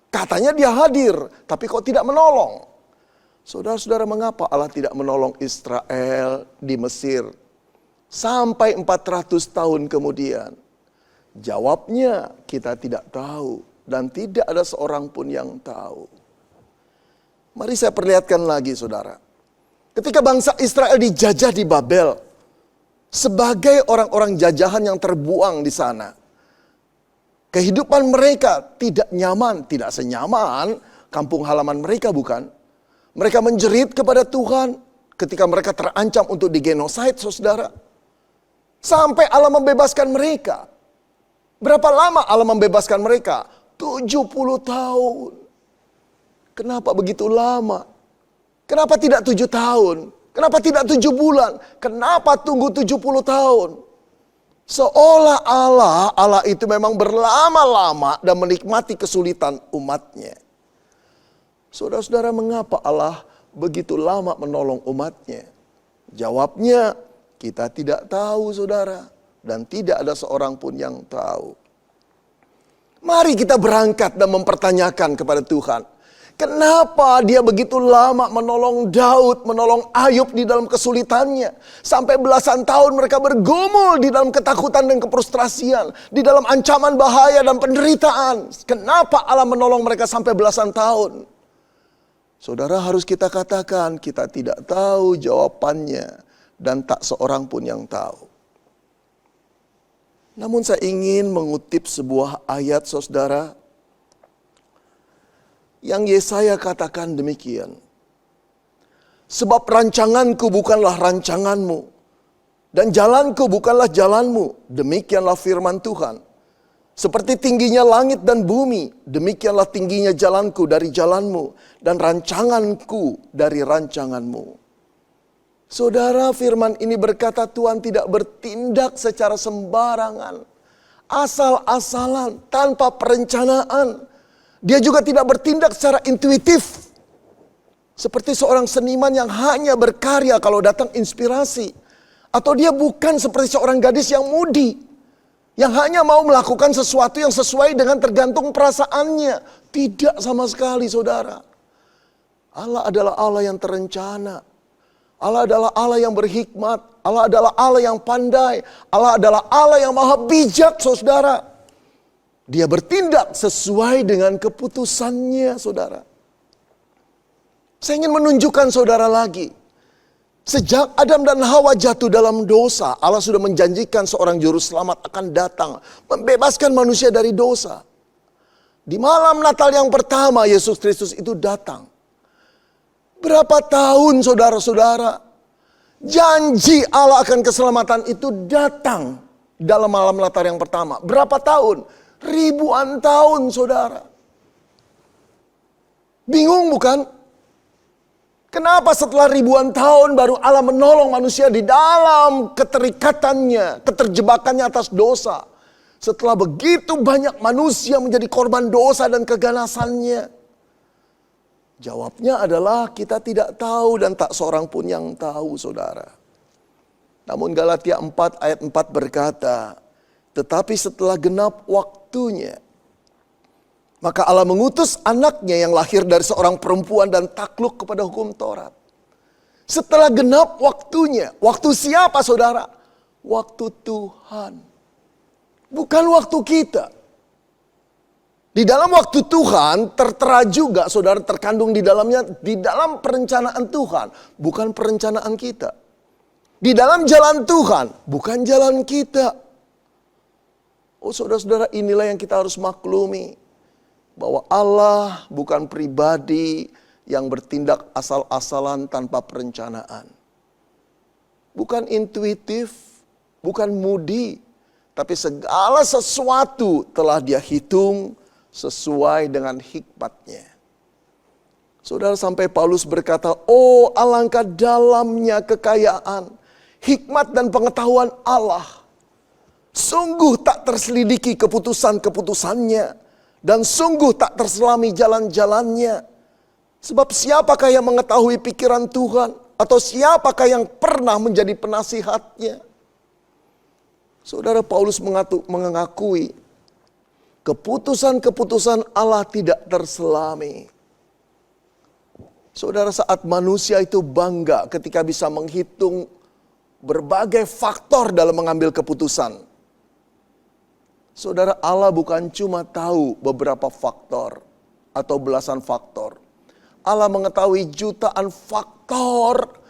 Speaker 4: Katanya dia hadir, tapi kok tidak menolong? Saudara-saudara, mengapa Allah tidak menolong Israel di Mesir sampai 400 tahun kemudian? Jawabnya kita tidak tahu dan tidak ada seorang pun yang tahu. Mari saya perlihatkan lagi saudara. Ketika bangsa Israel dijajah di Babel, sebagai orang-orang jajahan yang terbuang di sana, kehidupan mereka tidak nyaman, tidak senyaman kampung halaman mereka bukan? Mereka menjerit kepada Tuhan ketika mereka terancam untuk digenosid, saudara. Sampai Allah membebaskan mereka. Berapa lama Allah membebaskan mereka? 70 tahun. Kenapa begitu lama? Kenapa tidak 7 tahun? Kenapa tidak 7 bulan? Kenapa tunggu 70 tahun? Seolah Allah itu memang berlama-lama dan menikmati kesulitan umatnya. Saudara-saudara, mengapa Allah begitu lama menolong umatnya? Jawabnya, kita tidak tahu saudara. Dan tidak ada seorang pun yang tahu. Mari kita berangkat dan mempertanyakan kepada Tuhan. Kenapa dia begitu lama menolong Daud, menolong Ayub di dalam kesulitannya. Sampai belasan tahun mereka bergumul di dalam ketakutan dan kefrustrasian. Di dalam ancaman bahaya dan penderitaan. Kenapa Allah menolong mereka sampai belasan tahun? Saudara, harus kita katakan, kita tidak tahu jawabannya. Dan tak seorang pun yang tahu. Namun saya ingin mengutip sebuah ayat saudara. Yang Yesaya katakan demikian. Sebab rancanganku bukanlah rancanganmu. Dan jalanku bukanlah jalanmu. Demikianlah firman Tuhan. Seperti tingginya langit dan bumi. Demikianlah tingginya jalanku dari jalanmu. Dan rancanganku dari rancanganmu. Saudara, firman ini berkata Tuhan tidak bertindak secara sembarangan. Asal-asalan, tanpa perencanaan. Dia juga tidak bertindak secara intuitif. Seperti seorang seniman yang hanya berkarya kalau datang inspirasi. Atau dia bukan seperti seorang gadis yang mudi. Yang hanya mau melakukan sesuatu yang sesuai dengan tergantung perasaannya. Tidak sama sekali saudara. Allah adalah Allah yang terencana. Allah adalah Allah yang berhikmat. Allah adalah Allah yang pandai. Allah adalah Allah yang maha bijak, saudara. Dia bertindak sesuai dengan keputusannya, saudara. Saya ingin menunjukkan saudara lagi. Sejak Adam dan Hawa jatuh dalam dosa, Allah sudah menjanjikan seorang juru selamat akan datang. Membebaskan manusia dari dosa. Di malam Natal yang pertama, Yesus Kristus itu datang. Berapa tahun saudara-saudara, janji Allah akan keselamatan itu datang dalam malam Natal yang pertama. Berapa tahun? Ribuan tahun saudara. Bingung bukan? Kenapa setelah ribuan tahun baru Allah menolong manusia di dalam keterikatannya, keterjebakannya atas dosa. Setelah begitu banyak manusia menjadi korban dosa dan keganasannya. Jawabnya adalah kita tidak tahu dan tak seorang pun yang tahu saudara. Namun Galatia 4 ayat 4 berkata, tetapi setelah genap waktunya, maka Allah mengutus anaknya yang lahir dari seorang perempuan dan takluk kepada hukum Taurat. Setelah genap waktunya, waktu siapa saudara? Waktu Tuhan. Bukan waktu kita. Di dalam waktu Tuhan tertera juga saudara terkandung di dalamnya di dalam perencanaan Tuhan, bukan perencanaan kita. Di dalam jalan Tuhan, bukan jalan kita. Oh saudara-saudara, inilah yang kita harus maklumi. Bahwa Allah bukan pribadi yang bertindak asal-asalan tanpa perencanaan. Bukan intuitif, bukan mudi, tapi segala sesuatu telah Dia hitung sesuai dengan hikmatnya. Saudara, sampai Paulus berkata, oh alangkah dalamnya kekayaan, hikmat dan pengetahuan Allah. Sungguh tak terselidiki keputusan-keputusannya. Dan sungguh tak terselami jalan-jalannya. Sebab siapakah yang mengetahui pikiran Tuhan? Atau siapakah yang pernah menjadi penasihatnya? Saudara, Paulus mengakui keputusan-keputusan Allah tidak terselami. Saudara, saat manusia itu bangga ketika bisa menghitung berbagai faktor dalam mengambil keputusan. Saudara, Allah bukan cuma tahu beberapa faktor atau belasan faktor. Allah mengetahui jutaan faktor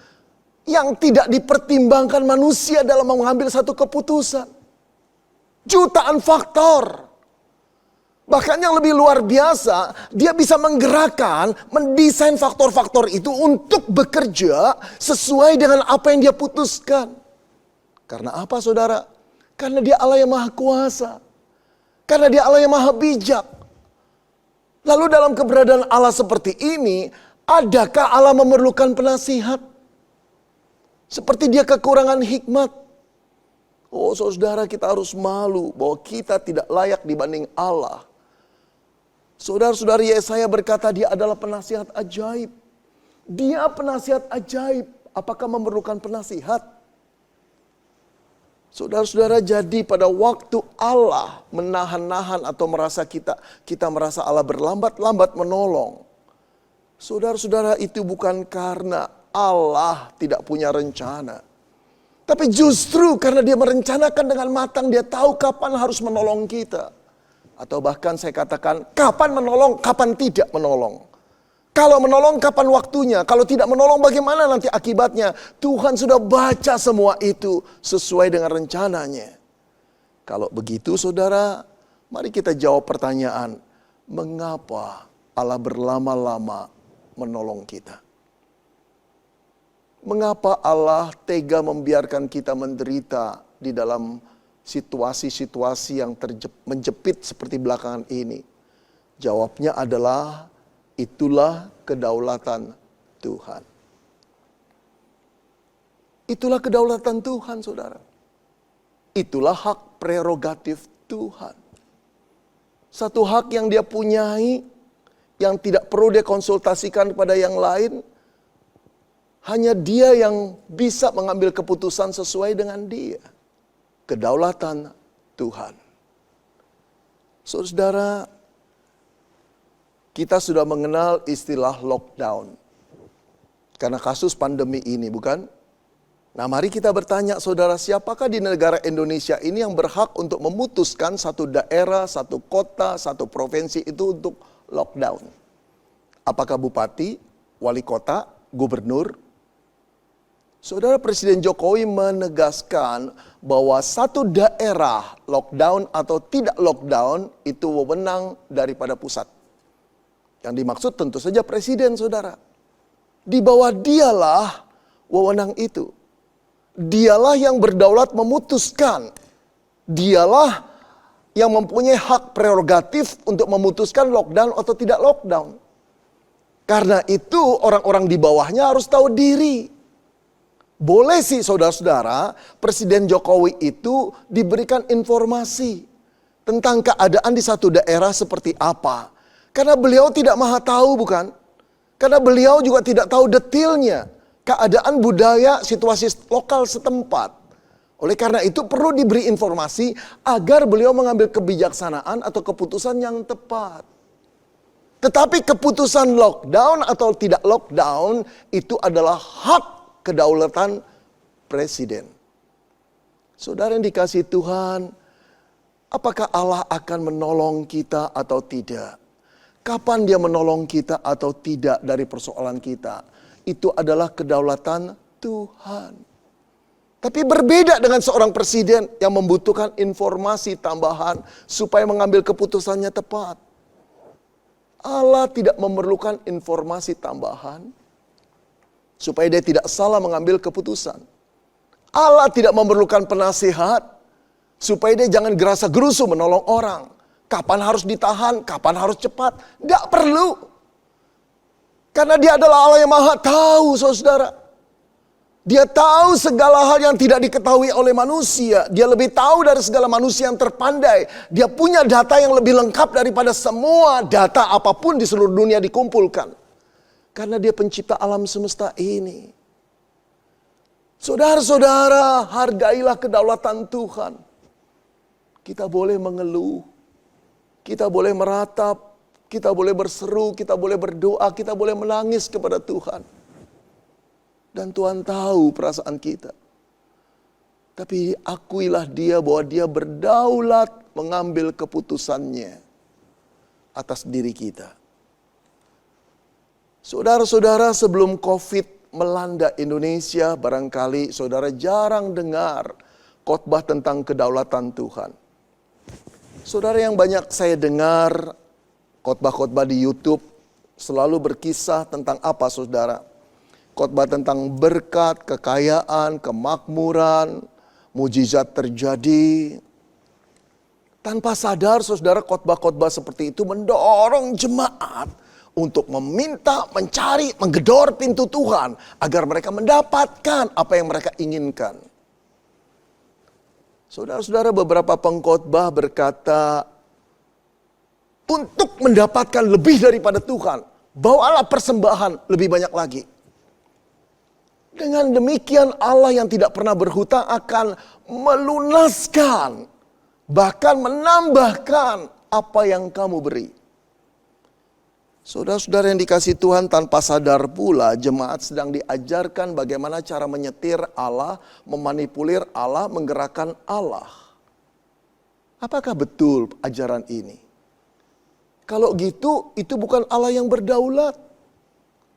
Speaker 4: yang tidak dipertimbangkan manusia dalam mengambil satu keputusan. Jutaan faktor. Bahkan yang lebih luar biasa, dia bisa menggerakkan, mendesain faktor-faktor itu untuk bekerja sesuai dengan apa yang dia putuskan. Karena apa saudara? Karena Dia Allah yang maha kuasa. Karena Dia Allah yang maha bijak. Lalu dalam keberadaan Allah seperti ini, adakah Allah memerlukan penasihat? Seperti Dia kekurangan hikmat. Oh saudara, kita harus malu bahwa kita tidak layak dibanding Allah. Saudara-saudari Yesaya berkata Dia adalah penasihat ajaib. Dia penasihat ajaib. Apakah memerlukan penasihat? Saudara-saudara, jadi pada waktu Allah menahan-nahan atau kita merasa Allah berlambat-lambat menolong. Saudara-saudara, itu bukan karena Allah tidak punya rencana. Tapi justru karena dia merencanakan dengan matang, dia tahu kapan harus menolong kita. Atau bahkan saya katakan, kapan menolong, kapan tidak menolong. Kalau menolong, kapan waktunya. Kalau tidak menolong, bagaimana nanti akibatnya. Tuhan sudah baca semua itu sesuai dengan rencananya. Kalau begitu saudara, mari kita jawab pertanyaan. Mengapa Allah berlama-lama menolong kita? Mengapa Allah tega membiarkan kita menderita di dalam situasi-situasi yang menjepit seperti belakangan ini? Jawabnya adalah, itulah kedaulatan Tuhan. Itulah kedaulatan Tuhan, saudara. Itulah hak prerogatif Tuhan. Satu hak yang dia punyai, yang tidak perlu dia konsultasikan kepada yang lain. Hanya dia yang bisa mengambil keputusan sesuai dengan dia. Kedaulatan Tuhan. Saudara, kita sudah mengenal istilah lockdown. Karena kasus pandemi ini, bukan? Nah, mari kita bertanya, saudara, siapakah di negara Indonesia ini yang berhak untuk memutuskan satu daerah, satu kota, satu provinsi itu untuk lockdown? Apakah bupati, wali kota, gubernur? Saudara, Presiden Jokowi menegaskan bahwa satu daerah lockdown atau tidak lockdown itu wewenang daripada pusat. Yang dimaksud tentu saja presiden, saudara. Di bawah dialah wewenang itu. Dialah yang berdaulat memutuskan. Dialah yang mempunyai hak prerogatif untuk memutuskan lockdown atau tidak lockdown. Karena itu orang-orang di bawahnya harus tahu diri. Boleh sih saudara-saudara, Presiden Jokowi itu diberikan informasi tentang keadaan di satu daerah seperti apa. Karena beliau tidak maha tahu, bukan? Karena beliau juga tidak tahu detailnya keadaan budaya situasi lokal setempat. Oleh karena itu perlu diberi informasi agar beliau mengambil kebijaksanaan atau keputusan yang tepat. Tetapi keputusan lockdown atau tidak lockdown itu adalah hak kedaulatan presiden. Saudara yang dikasihi Tuhan, apakah Allah akan menolong kita atau tidak? Kapan dia menolong kita atau tidak dari persoalan kita? Itu adalah kedaulatan Tuhan. Tapi berbeda dengan seorang presiden yang membutuhkan informasi tambahan supaya mengambil keputusannya tepat. Allah tidak memerlukan informasi tambahan supaya dia tidak salah mengambil keputusan. Allah tidak memerlukan penasihat supaya dia jangan gerasa-gerusu menolong orang. Kapan harus ditahan, kapan harus cepat. Tidak perlu. Karena dia adalah Allah yang maha tahu, saudara. Dia tahu segala hal yang tidak diketahui oleh manusia. Dia lebih tahu dari segala manusia yang terpandai. Dia punya data yang lebih lengkap daripada semua data apapun di seluruh dunia dikumpulkan. Karena dia pencipta alam semesta ini. Saudara-saudara, hargailah kedaulatan Tuhan. Kita boleh mengeluh. Kita boleh meratap, kita boleh berseru, kita boleh berdoa, kita boleh menangis kepada Tuhan. Dan Tuhan tahu perasaan kita. Tapi akuilah dia bahwa dia berdaulat mengambil keputusannya atas diri kita. Saudara-saudara, sebelum COVID melanda Indonesia, barangkali saudara jarang dengar khotbah tentang kedaulatan Tuhan. Saudara, yang banyak saya dengar khotbah-khotbah di YouTube selalu berkisah tentang apa, saudara? Khotbah tentang berkat, kekayaan, kemakmuran, mujizat terjadi. Tanpa sadar, saudara, khotbah-khotbah seperti itu mendorong jemaat untuk meminta, mencari, menggedor pintu Tuhan agar mereka mendapatkan apa yang mereka inginkan. Saudara-saudara, beberapa pengkhotbah berkata, untuk mendapatkan lebih daripada Tuhan, bawalah persembahan lebih banyak lagi. Dengan demikian Allah yang tidak pernah berhutang akan melunaskan, bahkan menambahkan apa yang kamu beri. Saudara-saudara yang dikasihi Tuhan, tanpa sadar pula jemaat sedang diajarkan bagaimana cara menyetir Allah, memanipulir Allah, menggerakkan Allah. Apakah betul ajaran ini? Kalau gitu, itu bukan Allah yang berdaulat.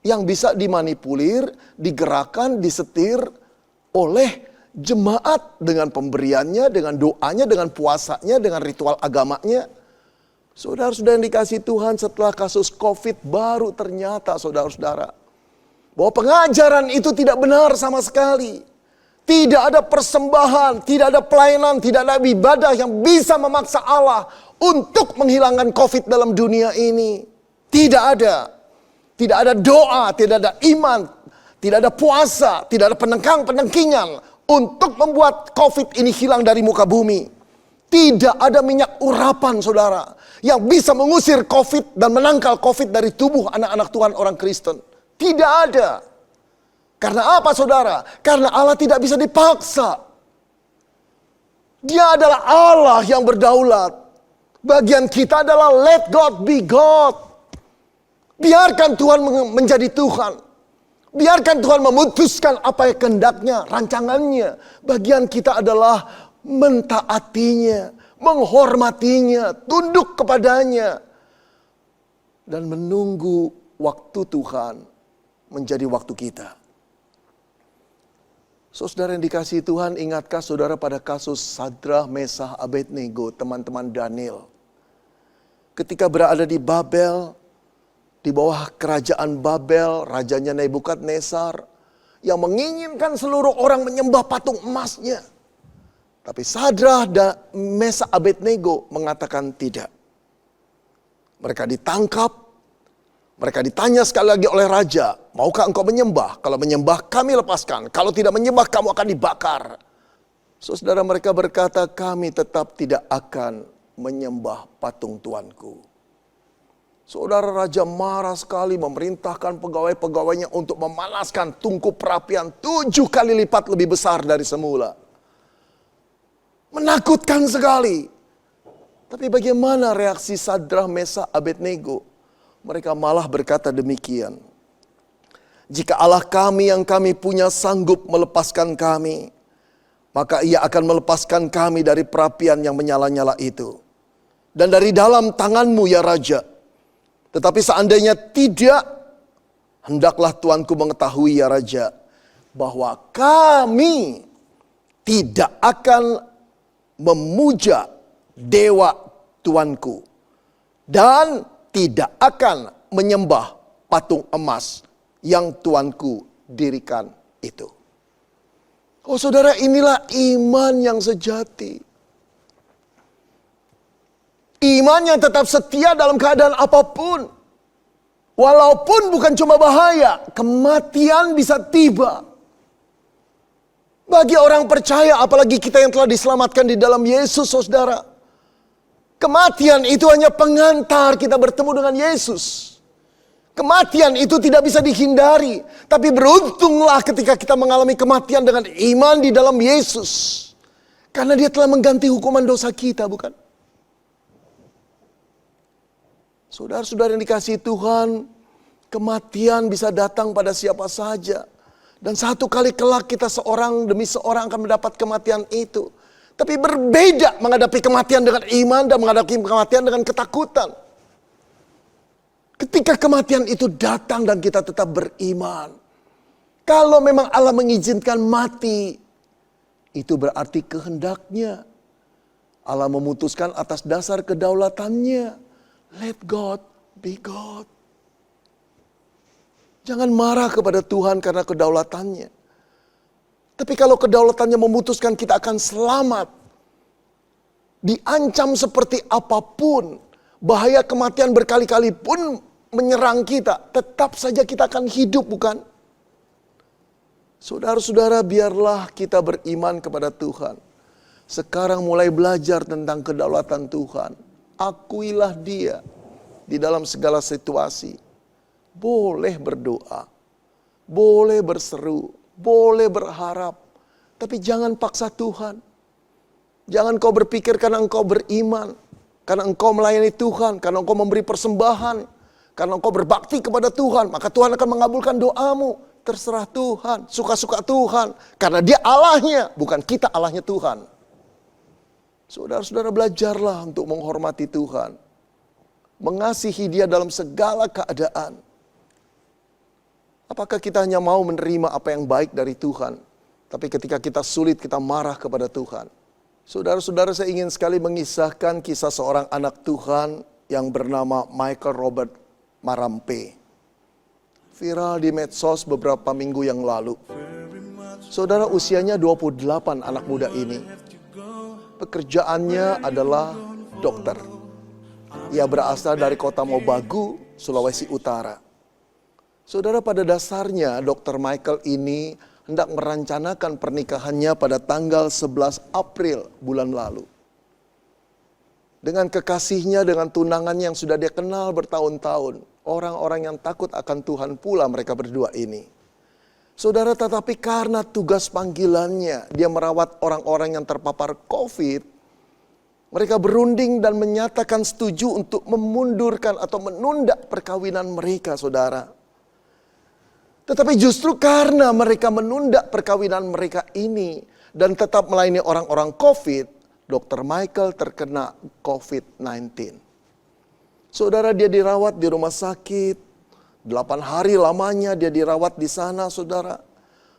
Speaker 4: Yang bisa dimanipulir, digerakkan, disetir oleh jemaat dengan pemberiannya, dengan doanya, dengan puasanya, dengan ritual agamanya. Saudara-saudara yang dikasihi Tuhan, setelah kasus COVID baru ternyata saudara-saudara bahwa pengajaran itu tidak benar sama sekali. Tidak ada persembahan, tidak ada pelayanan, tidak ada ibadah yang bisa memaksa Allah untuk menghilangkan COVID dalam dunia ini. Tidak ada. Tidak ada doa, tidak ada iman, tidak ada puasa, tidak ada penengkingan untuk membuat COVID ini hilang dari muka bumi. Tidak ada minyak urapan saudara yang bisa mengusir COVID dan menangkal COVID dari tubuh anak-anak Tuhan orang Kristen. Tidak ada. Karena apa saudara? Karena Allah tidak bisa dipaksa. Dia adalah Allah yang berdaulat. Bagian kita adalah let God be God. Biarkan Tuhan menjadi Tuhan. Biarkan Tuhan memutuskan apa yang kehendaknya, rancangannya. Bagian kita adalah mentaatinya, menghormatinya, tunduk kepadanya, dan menunggu waktu Tuhan menjadi waktu kita. Saudara yang dikasihi Tuhan, ingatkah saudara pada kasus Sadrah, Mesah, Abednego, teman-teman Daniel? Ketika berada di Babel, di bawah kerajaan Babel, rajanya Nebukadnezar, yang menginginkan seluruh orang menyembah patung emasnya. Tapi Sadrah dan Mesah Abednego mengatakan tidak. Mereka ditangkap, mereka ditanya sekali lagi oleh raja, maukah engkau menyembah? Kalau menyembah kami lepaskan, kalau tidak menyembah kamu akan dibakar. Saudara, mereka berkata, kami tetap tidak akan menyembah patung Tuanku. Saudara, raja marah sekali, memerintahkan pegawai-pegawainya untuk memanaskan tungku perapian 7 kali lipat lebih besar dari semula. Menakutkan sekali. Tapi bagaimana reaksi Sadrah, Mesah, Abednego? Mereka malah berkata demikian. Jika Allah kami yang kami punya sanggup melepaskan kami, maka ia akan melepaskan kami dari perapian yang menyala-nyala itu. Dan dari dalam tanganmu ya Raja. Tetapi seandainya tidak, hendaklah Tuanku mengetahui ya Raja, bahwa kami tidak akan memuja dewa Tuanku dan tidak akan menyembah patung emas yang Tuanku dirikan itu. Oh saudara, inilah iman yang sejati. Iman yang tetap setia dalam keadaan apapun. Walaupun bukan cuma bahaya, kematian bisa tiba. Bagi orang percaya, apalagi kita yang telah diselamatkan di dalam Yesus, saudara. Kematian itu hanya pengantar kita bertemu dengan Yesus. Kematian itu tidak bisa dihindari. Tapi beruntunglah ketika kita mengalami kematian dengan iman di dalam Yesus. Karena dia telah mengganti hukuman dosa kita, bukan? Saudara-saudara yang dikasihi Tuhan, kematian bisa datang pada siapa saja. Dan satu kali kelak kita seorang demi seorang akan mendapat kematian itu. Tapi berbeda menghadapi kematian dengan iman dan menghadapi kematian dengan ketakutan. Ketika kematian itu datang dan kita tetap beriman. Kalau memang Allah mengizinkan mati, itu berarti kehendaknya. Allah memutuskan atas dasar kedaulatannya. Let God be God. Jangan marah kepada Tuhan karena kedaulatannya. Tapi kalau kedaulatannya memutuskan kita akan selamat, diancam seperti apapun, bahaya kematian berkali-kali pun menyerang kita, tetap saja kita akan hidup, bukan? Saudara-saudara, biarlah kita beriman kepada Tuhan. Sekarang mulai belajar tentang kedaulatan Tuhan. Akuilah dia di dalam segala situasi. Boleh berdoa, boleh berseru, boleh berharap, tapi jangan paksa Tuhan. Jangan kau berpikir karena engkau beriman, karena engkau melayani Tuhan, karena engkau memberi persembahan, karena engkau berbakti kepada Tuhan, maka Tuhan akan mengabulkan doamu. Terserah Tuhan, suka-suka Tuhan. Karena dia Allahnya, bukan kita Allahnya Tuhan. Saudara-saudara, belajarlah untuk menghormati Tuhan. Mengasihi dia dalam segala keadaan. Apakah kita hanya mau menerima apa yang baik dari Tuhan, tapi ketika kita sulit, kita marah kepada Tuhan? Saudara-saudara, saya ingin sekali mengisahkan kisah seorang anak Tuhan yang bernama Michael Robert Marampe. Viral di medsos beberapa minggu yang lalu. Saudara, usianya 28 anak muda ini. Pekerjaannya adalah dokter. Ia berasal dari kota Mobagu, Sulawesi Utara. Saudara, pada dasarnya Dr. Michael ini hendak merencanakan pernikahannya pada tanggal 11 April bulan lalu. Dengan kekasihnya, dengan tunangannya yang sudah dia kenal bertahun-tahun. Orang-orang yang takut akan Tuhan pula mereka berdua ini. Saudara, tetapi karena tugas panggilannya, dia merawat orang-orang yang terpapar COVID, mereka berunding dan menyatakan setuju untuk memundurkan atau menunda perkawinan mereka, saudara. Tetapi justru karena mereka menunda perkawinan mereka ini dan tetap melayani orang-orang COVID, Dr. Michael terkena COVID-19. Saudara, dia dirawat di rumah sakit, 8 hari lamanya dia dirawat di sana, saudara.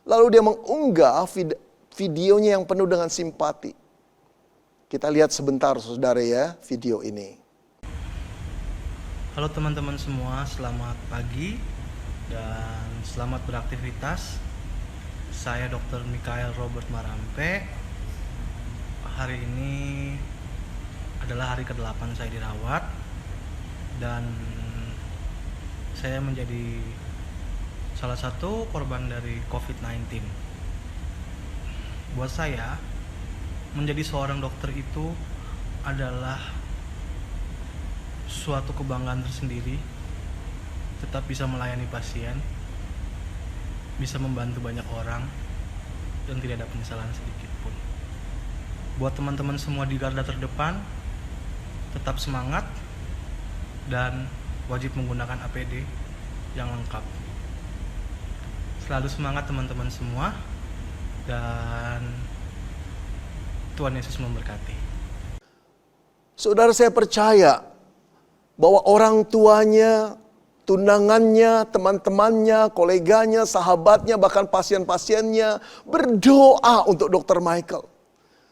Speaker 4: Lalu dia mengunggah videonya yang penuh dengan simpati. Kita lihat sebentar, saudara ya, video ini.
Speaker 5: Halo teman-teman semua, selamat pagi dan selamat beraktivitas. Saya Dr. Michael Robert Marampe. Hari ini adalah hari ke-8 saya dirawat dan saya menjadi salah satu korban dari COVID-19. Buat saya, menjadi seorang dokter itu adalah suatu kebanggaan tersendiri. Tetap bisa melayani pasien, bisa membantu banyak orang, dan tidak ada penyesalan sedikit pun. Buat teman-teman semua di garda terdepan, tetap semangat dan wajib menggunakan APD yang lengkap. Selalu semangat teman-teman semua, dan Tuhan Yesus memberkati.
Speaker 4: Saudara, saya percaya bahwa orang tuanya, tunangannya, teman-temannya, koleganya, sahabatnya, bahkan pasien-pasiennya berdoa untuk Dr. Michael.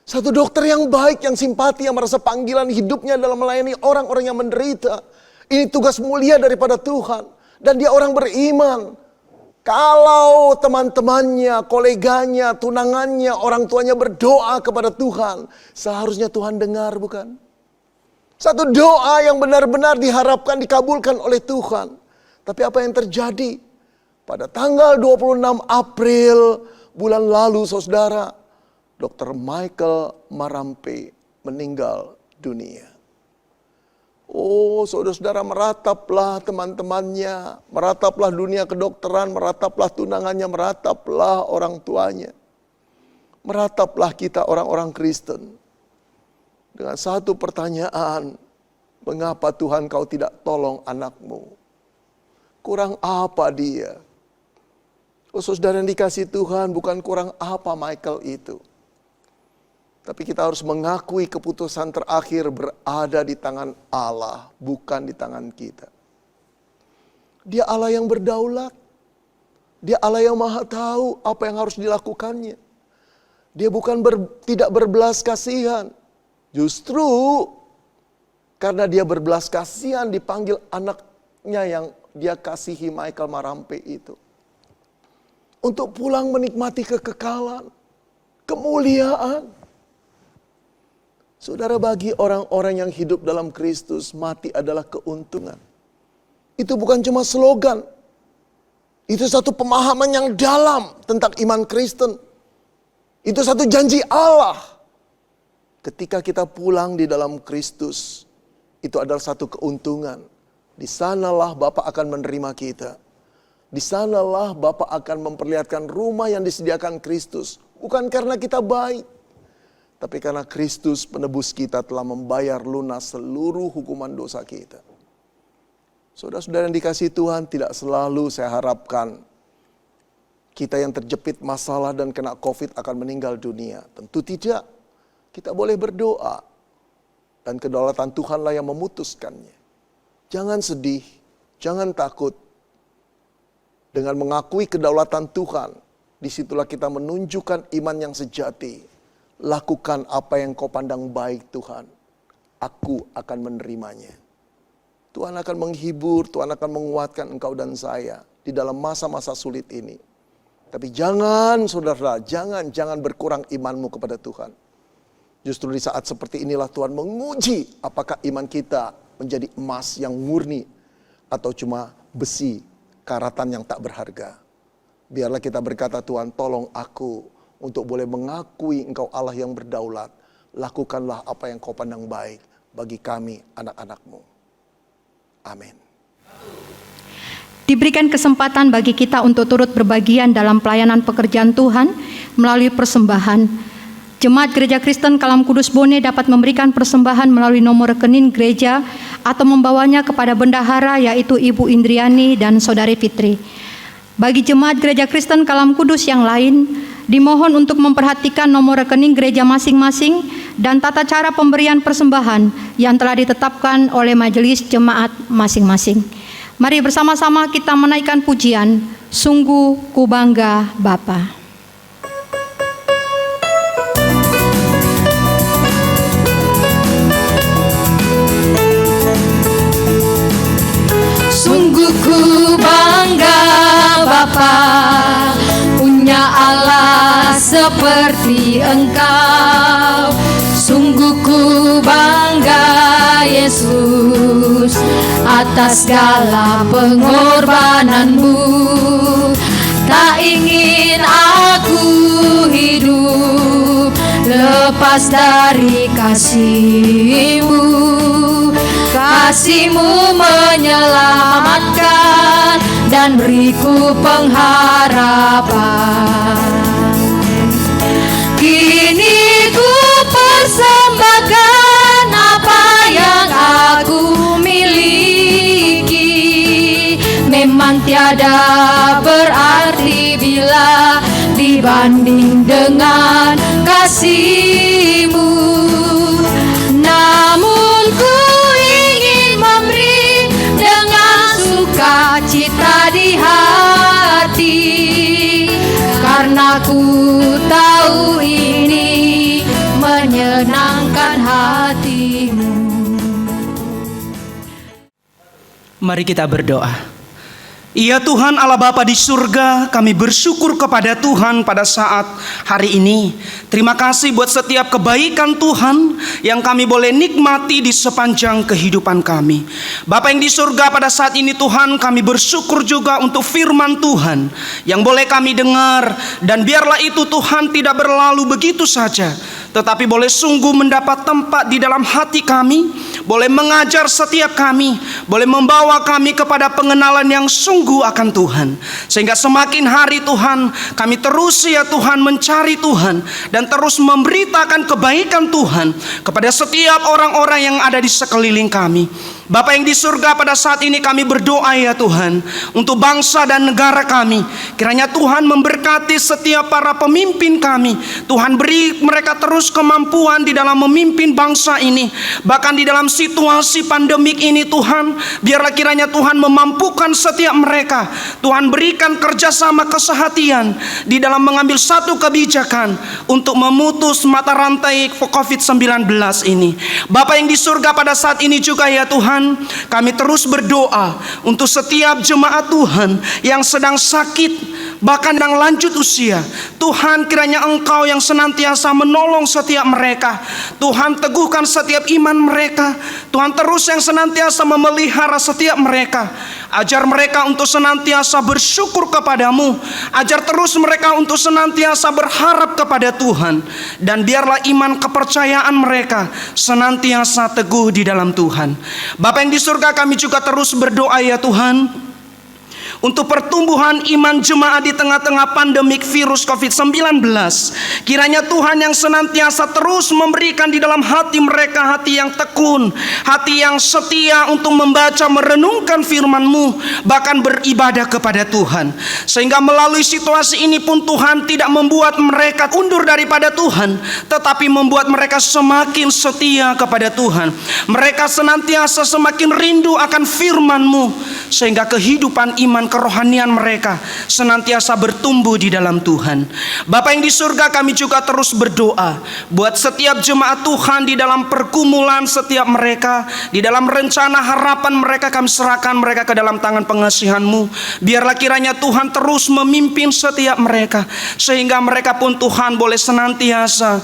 Speaker 4: Satu dokter yang baik, yang simpati, yang merasa panggilan hidupnya dalam melayani orang-orang yang menderita. Ini tugas mulia daripada Tuhan. Dan dia orang beriman. Kalau teman-temannya, koleganya, tunangannya, orang tuanya berdoa kepada Tuhan, seharusnya Tuhan dengar, bukan? Satu doa yang benar-benar diharapkan dikabulkan oleh Tuhan. Tapi apa yang terjadi? Pada tanggal 26 April bulan lalu, saudara, Dr. Michael Marampe meninggal dunia. Oh, saudara-saudara, merataplah teman-temannya, merataplah dunia kedokteran, merataplah tunangannya, merataplah orang tuanya. Merataplah kita orang-orang Kristen. Dengan satu pertanyaan, mengapa Tuhan kau tidak tolong anakmu? Kurang apa dia? Oh, saudara yang dikasihi Tuhan, bukan kurang apa Michael itu. Tapi kita harus mengakui keputusan terakhir berada di tangan Allah, bukan di tangan kita. Dia Allah yang berdaulat. Dia Allah yang maha tahu apa yang harus dilakukannya. Dia bukan tidak berbelas kasihan. Justru karena dia berbelas kasihan dipanggil anaknya yang dia kasihi, Michael Marampe itu. Untuk pulang menikmati kekekalan, kemuliaan. Saudara, bagi orang-orang yang hidup dalam Kristus, mati adalah keuntungan. Itu bukan cuma slogan. Itu satu pemahaman yang dalam tentang iman Kristen. Itu satu janji Allah. Ketika kita pulang di dalam Kristus, itu adalah satu keuntungan. Di sanalah Bapa akan menerima kita. Di sanalah Bapa akan memperlihatkan rumah yang disediakan Kristus. Bukan karena kita baik, tapi karena Kristus penebus kita telah membayar lunas seluruh hukuman dosa kita. Saudara-saudara yang dikasihi Tuhan, tidak selalu saya harapkan kita yang terjepit masalah dan kena COVID akan meninggal dunia. Tentu tidak. Kita boleh berdoa. Dan kedaulatan Tuhanlah yang memutuskannya. Jangan sedih, jangan takut. Dengan mengakui kedaulatan Tuhan, disitulah kita menunjukkan iman yang sejati. Lakukan apa yang kau pandang baik Tuhan. Aku akan menerimanya. Tuhan akan menghibur, Tuhan akan menguatkan engkau dan saya di dalam masa-masa sulit ini. Tapi jangan saudara, jangan berkurang imanmu kepada Tuhan. Justru di saat seperti inilah Tuhan menguji apakah iman kita menjadi emas yang murni atau cuma besi karatan yang tak berharga. Biarlah kita berkata, Tuhan tolong aku untuk boleh mengakui engkau Allah yang berdaulat. Lakukanlah apa yang kau pandang baik bagi kami anak-anak-Mu. Amin.
Speaker 2: Diberikan kesempatan bagi kita untuk turut berbagian dalam pelayanan pekerjaan Tuhan melalui persembahan. Jemaat Gereja Kristen Kalam Kudus Bone dapat memberikan persembahan melalui nomor rekening gereja atau membawanya kepada bendahara yaitu Ibu Indriani dan Saudari Fitri. Bagi jemaat Gereja Kristen Kalam Kudus yang lain, dimohon untuk memperhatikan nomor rekening gereja masing-masing dan tata cara pemberian persembahan yang telah ditetapkan oleh majelis jemaat masing-masing. Mari bersama-sama kita menaikkan pujian, Sungguh Ku Bangga Bapa.
Speaker 3: Sungguh ku bangga Bapa, punya Allah seperti Engkau. Sungguh ku bangga Yesus atas segala pengorbananmu. Tak ingin aku hidup lepas dari kasih-Mu. Kasih-Mu menyelamatkan dan beriku pengharapan. Kini ku persembahkan apa yang aku miliki. Memang tiada berarti bila dibanding dengan kasih-Mu. Namun ku cita di hati, karena ku tahu ini menyenangkan hati-Mu.
Speaker 6: Mari kita berdoa. Ya Tuhan Allah Bapa di surga, kami bersyukur kepada Tuhan pada saat hari ini. Terima kasih buat setiap kebaikan Tuhan yang kami boleh nikmati di sepanjang kehidupan kami. Bapa yang di surga, pada saat ini Tuhan kami bersyukur juga untuk firman Tuhan yang boleh kami dengar. Dan biarlah itu Tuhan tidak berlalu begitu saja, tetapi boleh sungguh mendapat tempat di dalam hati kami, boleh mengajar setiap kami, boleh membawa kami kepada pengenalan yang sungguh akan Tuhan. Sehingga semakin hari Tuhan, kami terus ya Tuhan mencari Tuhan dan terus memberitakan kebaikan Tuhan kepada setiap orang-orang yang ada di sekeliling kami. Bapa yang di surga, pada saat ini kami berdoa ya Tuhan untuk bangsa dan negara kami. Kiranya Tuhan memberkati setiap para pemimpin kami. Tuhan beri mereka terus kemampuan di dalam memimpin bangsa ini. Bahkan di dalam situasi pandemik ini Tuhan, biarlah kiranya Tuhan memampukan setiap mereka. Tuhan berikan kerjasama kesehatian di dalam mengambil satu kebijakan untuk memutus mata rantai COVID-19 ini. Bapa yang di surga, pada saat ini juga ya Tuhan, kami terus berdoa untuk setiap jemaat Tuhan yang sedang sakit, bahkan yang lanjut usia. Tuhan, kiranya Engkau yang senantiasa menolong setiap mereka. Tuhan, teguhkan setiap iman mereka. Tuhan, terus yang senantiasa memelihara setiap mereka. Ajar mereka untuk senantiasa bersyukur kepadamu. Ajar terus mereka untuk senantiasa berharap kepada Tuhan. Dan biarlah iman kepercayaan mereka senantiasa teguh di dalam Tuhan. Bapa yang di surga, kami juga terus berdoa ya Tuhan untuk pertumbuhan iman jemaat di tengah-tengah pandemik virus COVID-19. Kiranya Tuhan yang senantiasa terus memberikan di dalam hati mereka hati yang tekun, hati yang setia untuk membaca, merenungkan firman-Mu, bahkan beribadah kepada Tuhan. Sehingga melalui situasi ini pun Tuhan tidak membuat mereka undur daripada Tuhan, tetapi membuat mereka semakin setia kepada Tuhan. Mereka senantiasa semakin rindu akan firman-Mu, sehingga kehidupan iman kerohanian mereka senantiasa bertumbuh di dalam Tuhan. Bapa yang di surga, kami juga terus berdoa buat setiap jemaat Tuhan di dalam pergumulan setiap mereka, di dalam rencana harapan mereka, kami serahkan mereka ke dalam tangan pengasihan-Mu. Biarlah kiranya Tuhan terus memimpin setiap mereka, sehingga mereka pun Tuhan boleh senantiasa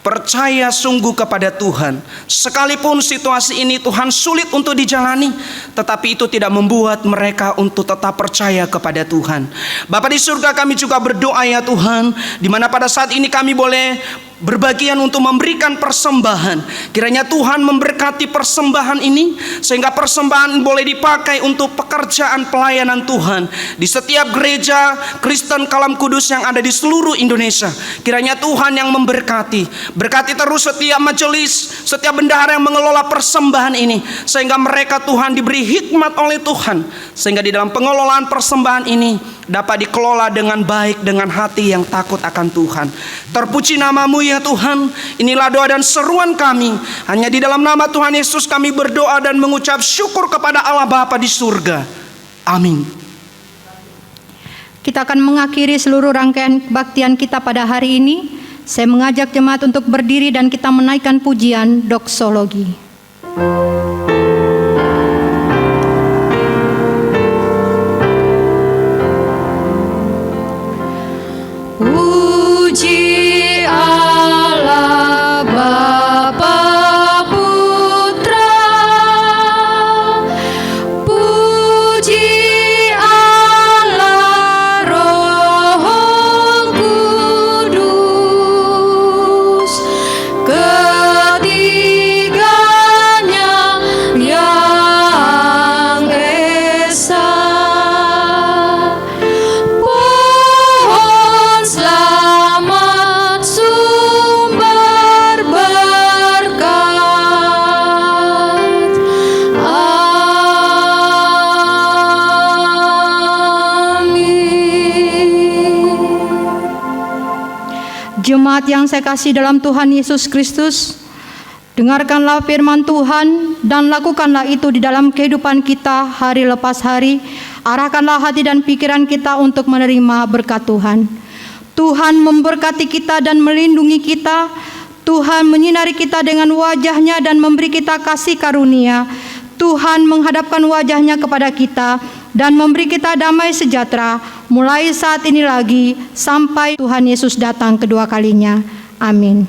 Speaker 6: percaya sungguh kepada Tuhan. Sekalipun situasi ini Tuhan sulit untuk dijalani, tetapi itu tidak membuat mereka untuk tetap percaya kepada Tuhan. Bapa di surga, kami juga berdoa ya Tuhan, di mana pada saat ini kami boleh berbagian untuk memberikan persembahan. Kiranya Tuhan memberkati persembahan ini, sehingga persembahan boleh dipakai untuk pekerjaan pelayanan Tuhan di setiap gereja Kristen Kalam Kudus yang ada di seluruh Indonesia. Kiranya Tuhan yang memberkati. Berkati terus setiap majelis, setiap bendahara yang mengelola persembahan ini, sehingga mereka Tuhan diberi hikmat oleh Tuhan, sehingga di dalam pengelolaan persembahan ini dapat dikelola dengan baik, dengan hati yang takut akan Tuhan. Terpuji nama-Mu ya Tuhan. Inilah doa dan seruan kami. Hanya di dalam nama Tuhan Yesus kami berdoa dan mengucap syukur kepada Allah Bapa di surga. Amin.
Speaker 2: Kita akan mengakhiri seluruh rangkaian kebaktian kita pada hari ini. Saya mengajak jemaat untuk berdiri dan kita menaikkan pujian doksologi.
Speaker 3: Puji Allah Bapa Putra, puji Allah Roh Kudus, ketiganya yang esa. Pohon selamat sumber berkat. Amin.
Speaker 2: Jemaat yang saya kasih dalam Tuhan Yesus Kristus, dengarkanlah firman Tuhan dan lakukanlah itu di dalam kehidupan kita hari lepas hari. Arahkanlah hati dan pikiran kita untuk menerima berkat Tuhan. Tuhan memberkati kita dan melindungi kita. Tuhan menyinari kita dengan wajah-Nya dan memberi kita kasih karunia. Tuhan menghadapkan wajah-Nya kepada kita dan memberi kita damai sejahtera mulai saat ini lagi sampai Tuhan Yesus datang kedua kalinya. Amin.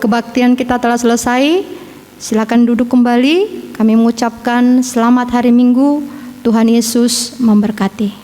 Speaker 2: Kebaktian kita telah selesai. Silakan duduk kembali. Kami mengucapkan selamat hari Minggu. Tuhan Yesus memberkati.